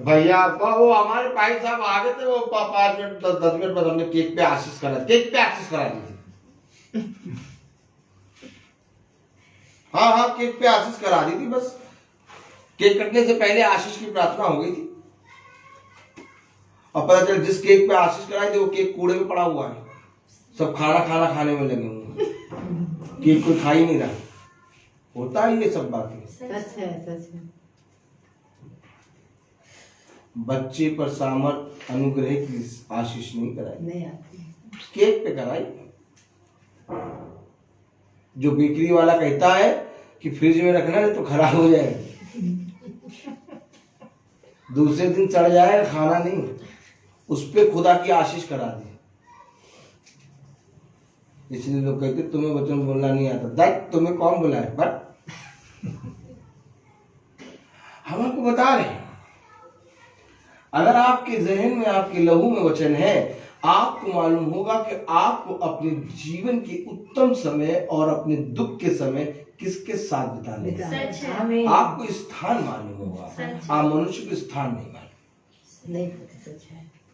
[SPEAKER 5] भैया। वो हमारे भाई साहब आ गए थे, वो 5 मिनट 10 मिनट बाद हमने केक पे आशीष करा दी थी। हाँ केक पे आशीष करा दी थी। बस केक कटने से पहले आशीष की प्रार्थना हो गई थी और पता चला जिस केक पे आशीष कराई थी वो केक कूड़े में पड़ा हुआ है। सब खाना खाने में लगे हुए, केक कोई खा ही नहीं रहा। होता है ये सब बातें।
[SPEAKER 2] सच है।
[SPEAKER 5] बच्चे पर सामर्थ अनुग्रह की आशीष नहीं कराई,
[SPEAKER 2] नहीं आती,
[SPEAKER 5] केक पे कराई। जो बेकरी वाला कहता है कि फ्रिज में रखना है तो खराब हो जाएगा, दूसरे दिन सड़ जाएगा, खाना नहीं, उस पे खुदा की आशीष करा दी। इसलिए लोग कहते तुम्हें वचन बोलना नहीं आता। दैट तुम्हें कौन बुलाए? बट हम आपको बता रहे हैं, अगर आपके जहन में, आपके लहू में वचन है, आपको मालूम होगा कि आपको अपने जीवन के उत्तम समय और अपने दुख के समय किसके साथ बिताने हैं। आपको स्थान मालूम होगा, आप मनुष्य को स्थान नहीं मालूम।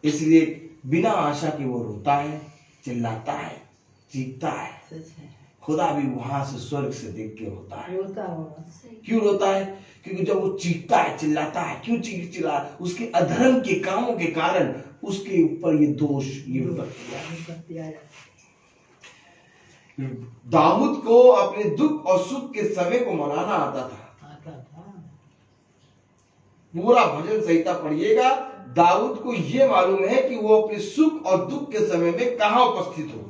[SPEAKER 5] इसलिए बिना आशा के वो रोता है, चिल्लाता है, चीखता है। खुदा भी वहां से स्वर्ग से देख के रोता है। क्यों रोता है? क्योंकि जब वो चीखता है, चिल्लाता है, क्यों चिल्ला? उसके अधर्म के कामों के कारण उसके ऊपर ये दोष, ये विपत्तियां। दाऊद को अपने दुख और सुख के समय को मनाना आता था। पूरा भजन संहिता पढ़िएगा, दाऊद को ये मालूम है कि वो अपने सुख और दुख के समय में कहां उपस्थित हो।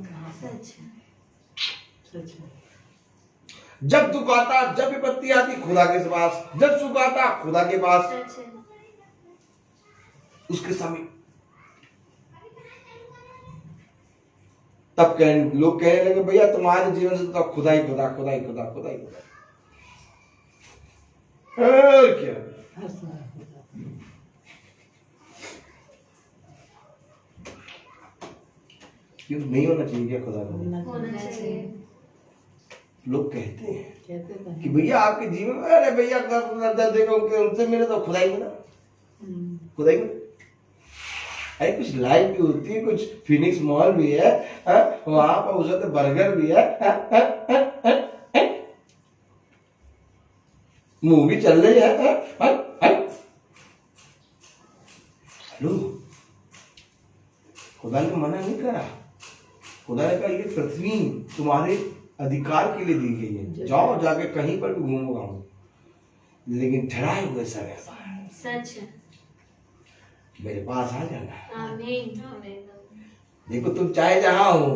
[SPEAKER 5] जब दुख आता, जब विपत्ति आती, खुदा के पास, जब सुख आता, खुदा के पास। उसके समय तब लोग कहने लगे भैया तुम्हारे जीवन से तो खुदा ही खुदा, खुदा ही खुदा, खुदा ही खुदा। और क्या? क्यों नहीं होना चाहिए क्या खुदा को?
[SPEAKER 1] होना चाहिए।
[SPEAKER 5] लोग कहते हैं कि भैया आपके जीवन में, अरे भैया देखो उनसे मिले तो खुदा ही खुदा, खुदा ही खुदा। अरे कुछ लाइफ भी होती है, कुछ फिनिक्स मॉल भी है, वहां पर उसे तो बर्गर भी है, मूवी चल रही है। हेलो, खुदा ने मना नहीं करा। खुदा ने कहा ये पृथ्वी तुम्हारे अधिकार के लिए दी गई है। जाओ जाके कहीं पर भी घूमो गाओ, लेकिन ठहराए हुए समय पर
[SPEAKER 1] सच है।
[SPEAKER 5] मेरे पास आ जाना।
[SPEAKER 1] आमीन।
[SPEAKER 5] देखो तुम चाहे जहां हो,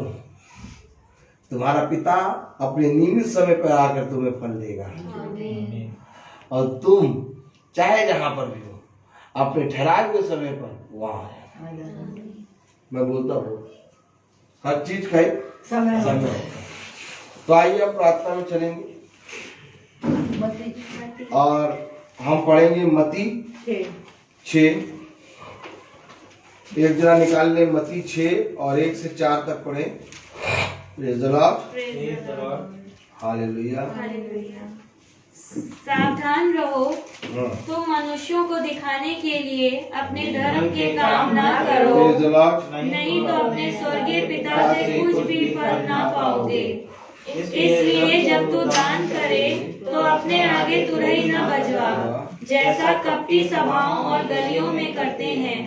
[SPEAKER 5] तुम्हारा पिता अपने नियमित समय पर आकर तुम्हें फल देगा।
[SPEAKER 1] आमीन।
[SPEAKER 5] और तुम चाहे जहां पर भी हो, अपने ठहराए हुए समय पर वहां। मैं बोलता हूँ हर चीज का एक समय होता है। तो आइए हम प्रार्थना में चलेंगे और हम पढ़ेंगे मत्ती 6। एक जना निकाल ले मत्ती 6 और 1 से 4 तक पढ़े। Praise the Lord, hallelujah.
[SPEAKER 1] सावधान रहो, तुम मनुष्यों को दिखाने के लिए अपने धर्म के काम ना करो,
[SPEAKER 5] प्रेज़ द लॉर्ड।
[SPEAKER 1] नहीं तो अपने स्वर्गीय पिता से कुछ भी फल ना पाओगे। इसलिए जब तू दान करे तो अपने आगे तुरही न बजवा, जैसा कपटी सभाओं और गलियों में करते हैं,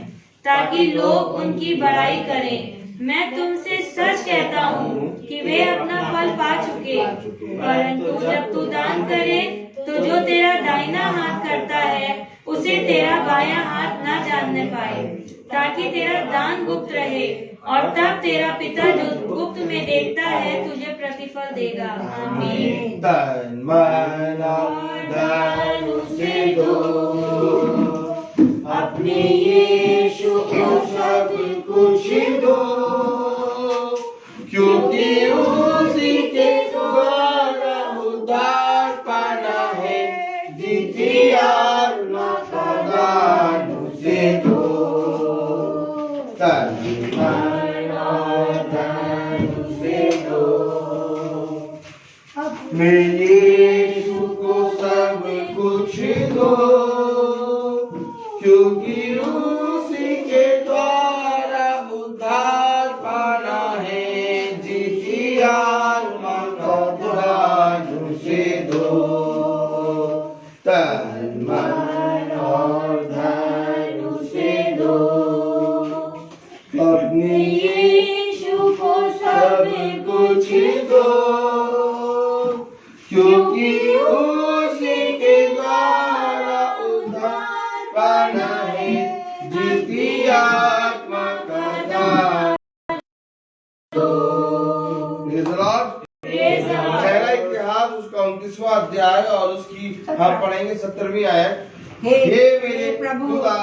[SPEAKER 1] ताकि लोग उनकी बड़ाई करें। मैं तुमसे सच कहता हूँ कि वे अपना फल पा चुके। परंतु जब तू दान करे तो जो तेरा दाहिना हाथ करता है उसे तेरा बायां हाथ ना जानने पाए, ताकि तेरा दान गुप्त रहे, और तब तेरा पिता जो गुप्त में देखता है तुझे प्रतिफल देगा। आमीन।
[SPEAKER 5] तन मन और धन उसे दो, अपने यीशु को सब कुछ दो, क्योंकि उसी के द्वारा उद्धार पाना है। दीदी आत्मा का दान उसे दो, तन मन और धन उसे दो, अपने यीशु को सब कुछ दो, क्योंकि उसी के द्वारा उद्धार पाना है। जिसी आत्मा का दान उसे दो, तन मन और धन उसे दो, अपने यीशु को सब कुछ दो, क्योंकि उसी के द्वारा उद्धार पाना है। जिसकी आत्मा का दान दो। पहला इतिहास उसका 29वां अध्याय और उसकी हम पढ़ेंगे 17वीं आयत। हे मेरे खुदा,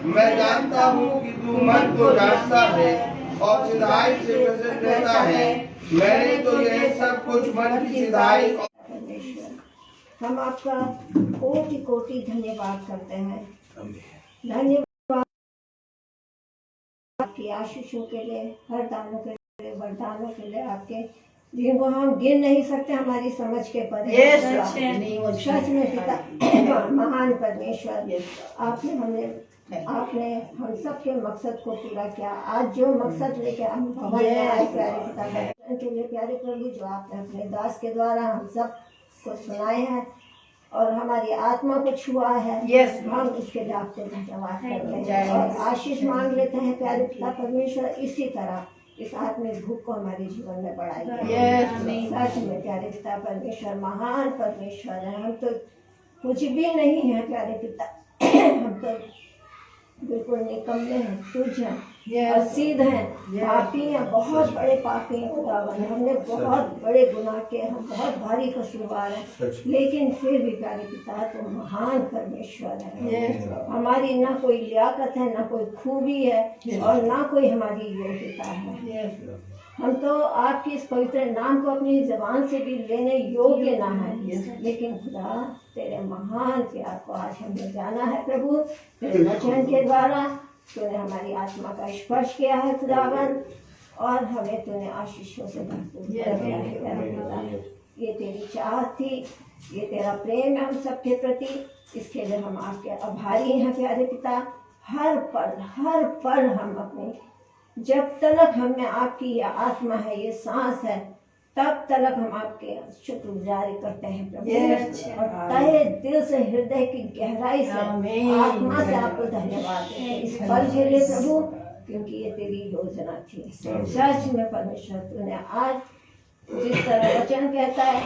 [SPEAKER 5] मैं जानता हूँ कि तू मन को जांचता है और सिधाई से प्रसन्न रहता है। मैंने तो यह सब कुछ मन की सिधाई।
[SPEAKER 2] हम आपका कोटि कोटि धन्यवाद करते हैं। धन्यवाद आपकी आशीषों के लिए, हर दानों के लिए, वरदानों के लिए, आपके जिनको हम गिन नहीं सकते, हमारी समझ के परे। सच में पिता महान परमेश्वर, आपने हम सब के मकसद को पूरा किया। आज जो मकसद लेके हम भवन में आए प्यारे पिता के लिए, प्यारे प्रभु, जो आपने अपने दास के द्वारा हम सब को सुनाए हैं और हमारी आत्मा को छुआ है, हम इसके लिए आपको धन्यवाद करते हैं और आशीष मांग लेते हैं प्यारे पिता परमेश्वर। इसी तरह इस आत्मिक भूख को हमारे जीवन में बढ़ाइए। सच में प्यारे पिता परमेश्वर महान परमेश्वर है। हम तो कुछ भी नहीं है प्यारे पिता, हम तो बिल्कुल निकम्मे हैं, तुझ हैं, असीध हैं, पापी हैं, बहुत बड़े पापी हैं खुदावन। हमने बहुत बड़े गुनाह किए, हम बहुत भारी कसूरवार हैं, लेकिन फिर भी प्यारे पिता तो महान परमेश्वर है। हमारी ना कोई लियाकत है, ना कोई खूबी है और ना कोई हमारी योग्यता है। हम तो आपकी इस पवित्र नाम को अपनी जबान से भी लेने योग्य ना है, लेकिन खुदा तेरे महान प्यार को आज हमने जाना है प्रभु। तेरे वचन के द्वारा तूने हमारी आत्मा का स्पर्श किया है खुदावन, और हमें तूने आशीषों से भरपूर कर दिया है। ये तेरी चाहत थी, ये तेरा प्रेम है हम सबके प्रति, इसके लिए हम आपके आभारी हैं प्यारे पिता। हर पल हम अपने, जब तलक हमें आपकी ये आत्मा है, ये सांस है, तब तलक हम आपके शुक्रगुजारी करते हैं प्रभु। और तहे दिल से, हृदय की गहराई से, आत्मा से आपको धन्यवाद देते हैं इस पल के लिए प्रभु, क्योंकि ये तेरी योजना थी। सच में परमेश्वर तूने आज जिस तरह वचन कहता है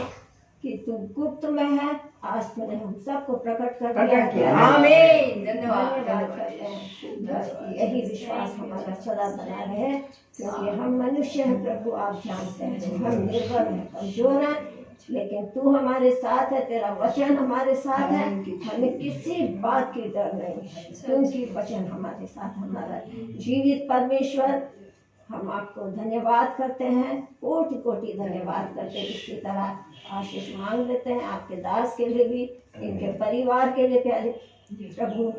[SPEAKER 2] कि तू गुप्त में है, आज तूने हम सबको प्रकट कर दिया।
[SPEAKER 6] आमीन। धन्यवाद
[SPEAKER 2] करते हैं। बस यही विश्वास हमारा सदा बना रहे, क्योंकि हम मनुष्य हैं प्रभु, आप जानते हैं हम निर्बल हैं, कमजोर हैं, लेकिन तू हमारे साथ है, तेरा वचन हमारे साथ है, हमें किसी बात की डर नहीं है, क्योंकि वचन हमारे साथ। हमारा जीवित परमेश्वर, हम आपको धन्यवाद करते हैं, कोटि कोटि धन्यवाद करते हैं। इसी तरह आशीष मांग लेते हैं आपके दास के लिए भी, इनके परिवार के लिए प्यारे प्रभु,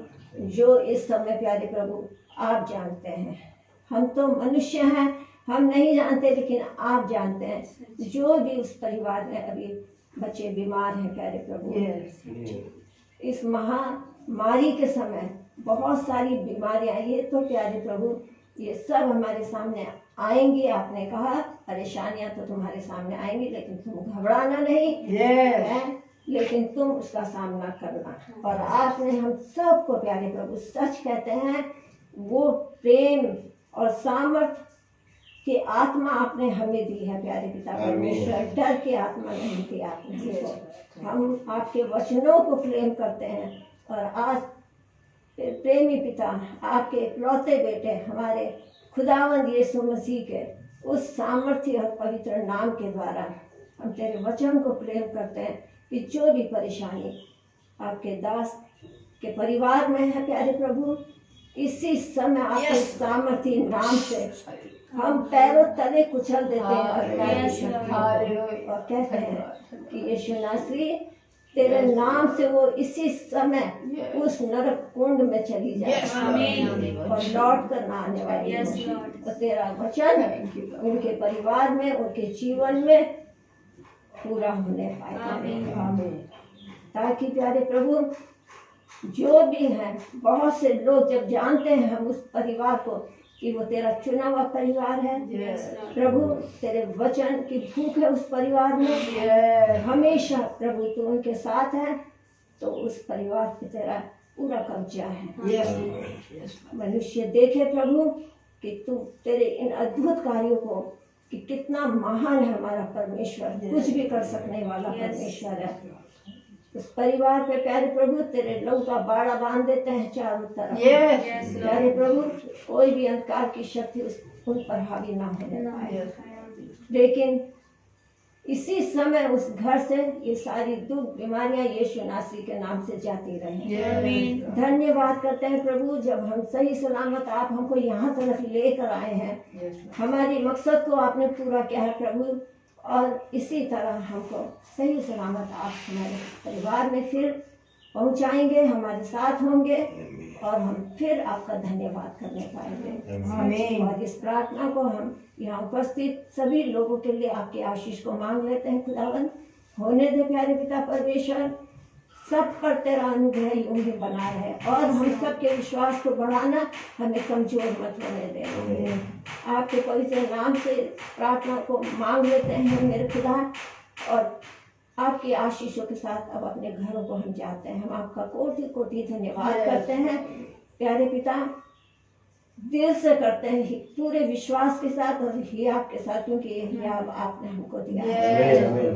[SPEAKER 2] जो इस समय प्यारे प्रभु आप जानते हैं। हम तो मनुष्य हैं, हम नहीं जानते, लेकिन आप जानते हैं। जो भी उस परिवार में अभी बच्चे बीमार हैं प्यारे प्रभु, इस महामारी के समय बहुत सारी बीमारियां, ये तो प्यारे प्रभु ये सब हमारे सामने आएंगी। आपने कहा परेशानियां तो तुम्हारे सामने आएंगी, लेकिन तुम घबराना नहीं है, लेकिन तुम उसका सामना करना। और आपने हम सबको प्यारे प्रभु सच कहते हैं, वो प्रेम और सामर्थ की आत्मा आपने हमें दी है प्यारे पिता परमेश्वर। डर की आत्मा नहीं दी आपने हमको। हम आपके वचनों को प्रेम करते हैं, और आज प्रेमी पिता आपके इकलौते बेटे हमारे खुदावंद यीशु मसीह के उस सामर्थ्य और पवित्र नाम के द्वारा हम तेरे वचन को प्रेम करते हैं कि जो भी परेशानी आपके दास के परिवार में है प्यारे प्रभु, इसी समय आपके सामर्थ्य नाम से हम पैरों तले कुचल देते हैं और कहते हैं कि यीशु नासरी तेरे नाम से वो इसी समय उस नरक कुंड में चली जाए और लौट कर ना आने वाली है। तो तेरा वचन उनके परिवार में, उनके जीवन में पूरा होने पाए, ताकि प्यारे प्रभु जो भी हैं, बहुत से लोग जब जानते हैं हम उस परिवार को कि वो तेरा चुना हुआ परिवार है प्रभु, तेरे वचन की भूख है उस परिवार में हमेशा प्रभु, तू उनके साथ है, तो उस परिवार पे तेरा पूरा कब्जा है। मनुष्य देखे प्रभु कि तू तेरे इन अद्भुत कार्यों को कि कितना महान है हमारा परमेश्वर, कुछ भी कर सकने वाला परमेश्वर है। उस परिवार पे प्यारे प्रभु तेरे लहू का बाड़ा बांध देते हैं चारों तरफ। प्यारे प्रभु कोई भी अंधकार की शक्ति उन पर हावी ना होने पाए, लेकिन इसी समय उस घर से ये सारी दुख बीमारियां यीशु नासरी के नाम से जाती रही। धन्यवाद करते हैं प्रभु, जब हम सही सलामत आप हमको यहाँ तक लेकर आए हैं, हमारी मकसद को आपने पूरा किया है प्रभु, और इसी तरह हमको सही सलामत आप हमारे परिवार में फिर पहुंचाएंगे, हमारे साथ होंगे, और हम फिर आपका धन्यवाद करने पाएंगे। और इस प्रार्थना को हम यहाँ उपस्थित सभी लोगों के लिए आपके आशीष को मांग लेते हैं। खुदावन होने दे प्यारे पिता परमेश्वर, सब पर तेरा अनुग्रह यूं ही बना रहे, और हम सबके विश्वास को बढ़ाना, हमें कमजोर मत होने दे। आपके पवित्र नाम से प्रार्थना को मांग लेते हैं मेरे खुदा, और आपकी आशीषों के साथ अब अपने घरों को हम जाते हैं। हम आपका कोटि कोटि धन्यवाद करते हैं प्यारे पिता, दिल से करते हैं, पूरे विश्वास के साथ और हियाब के साथ, क्योंकि ये हियाब आपने हमको दिया।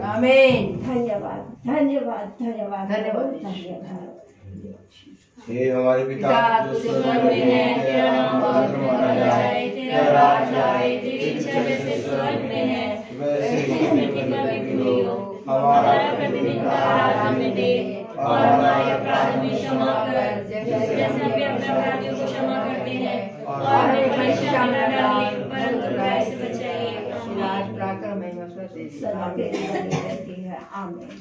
[SPEAKER 6] आमीन।
[SPEAKER 2] धन्यवाद धन्यवाद धन्यवाद धन्यवाद धन्यवाद।
[SPEAKER 4] हे हमारे पिता जो
[SPEAKER 1] स्वर्ग में है, तेरा नाम पवित्र जाए, तेरा राज आए, तेरी इच्छा जैसे स्वर्ग में है वैसे ही पृथ्वी पर भी हो। हमारा प्रतिदिन का आहार हमें दे, और हमारे अपराध में क्षमा कर, जैसे हम भी अपने अपराधियों को क्षमा करते हैं, और हमें परीक्षा में न डालें, परंतु बुराई से बचाइए।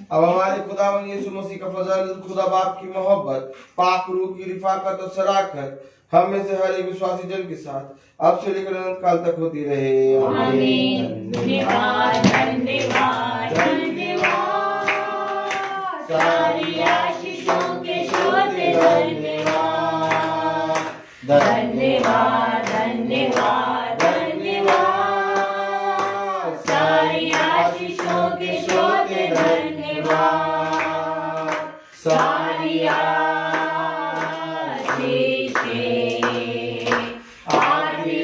[SPEAKER 4] अब हमारे खुदावन यीशु मसीह का फजल, खुदा बाप की मोहब्बत, पाक रूह की रिफाकत और शराकत हम में से हर एक विश्वासी जन के साथ अब से लेकर अनंत काल तक होती रहे।
[SPEAKER 1] आमीन। धन्यवाद धन्यवाद धन्यवाद, सारी आशीषों के श्रोते धन्यवाद धन्यवाद धन्यवाद धन्यवाद, सारी आशीषों के श्रोते धन्यवाद, सारी आशीषें आदि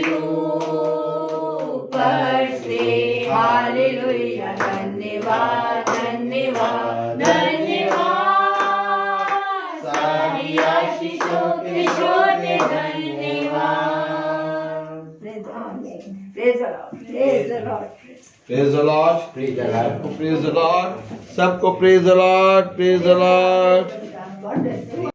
[SPEAKER 1] ऊपर से हालेलुया
[SPEAKER 2] धन्यवाद धन्यवाद धन्यवाद सारी आशीषों के छोटे धन्यवाद। Praise the Lord, praise the Lord,
[SPEAKER 4] praise the Lord,
[SPEAKER 3] praise the Lord.
[SPEAKER 4] Praise the Lord, सबको praise the Lord, praise the Lord.
[SPEAKER 2] God bless you.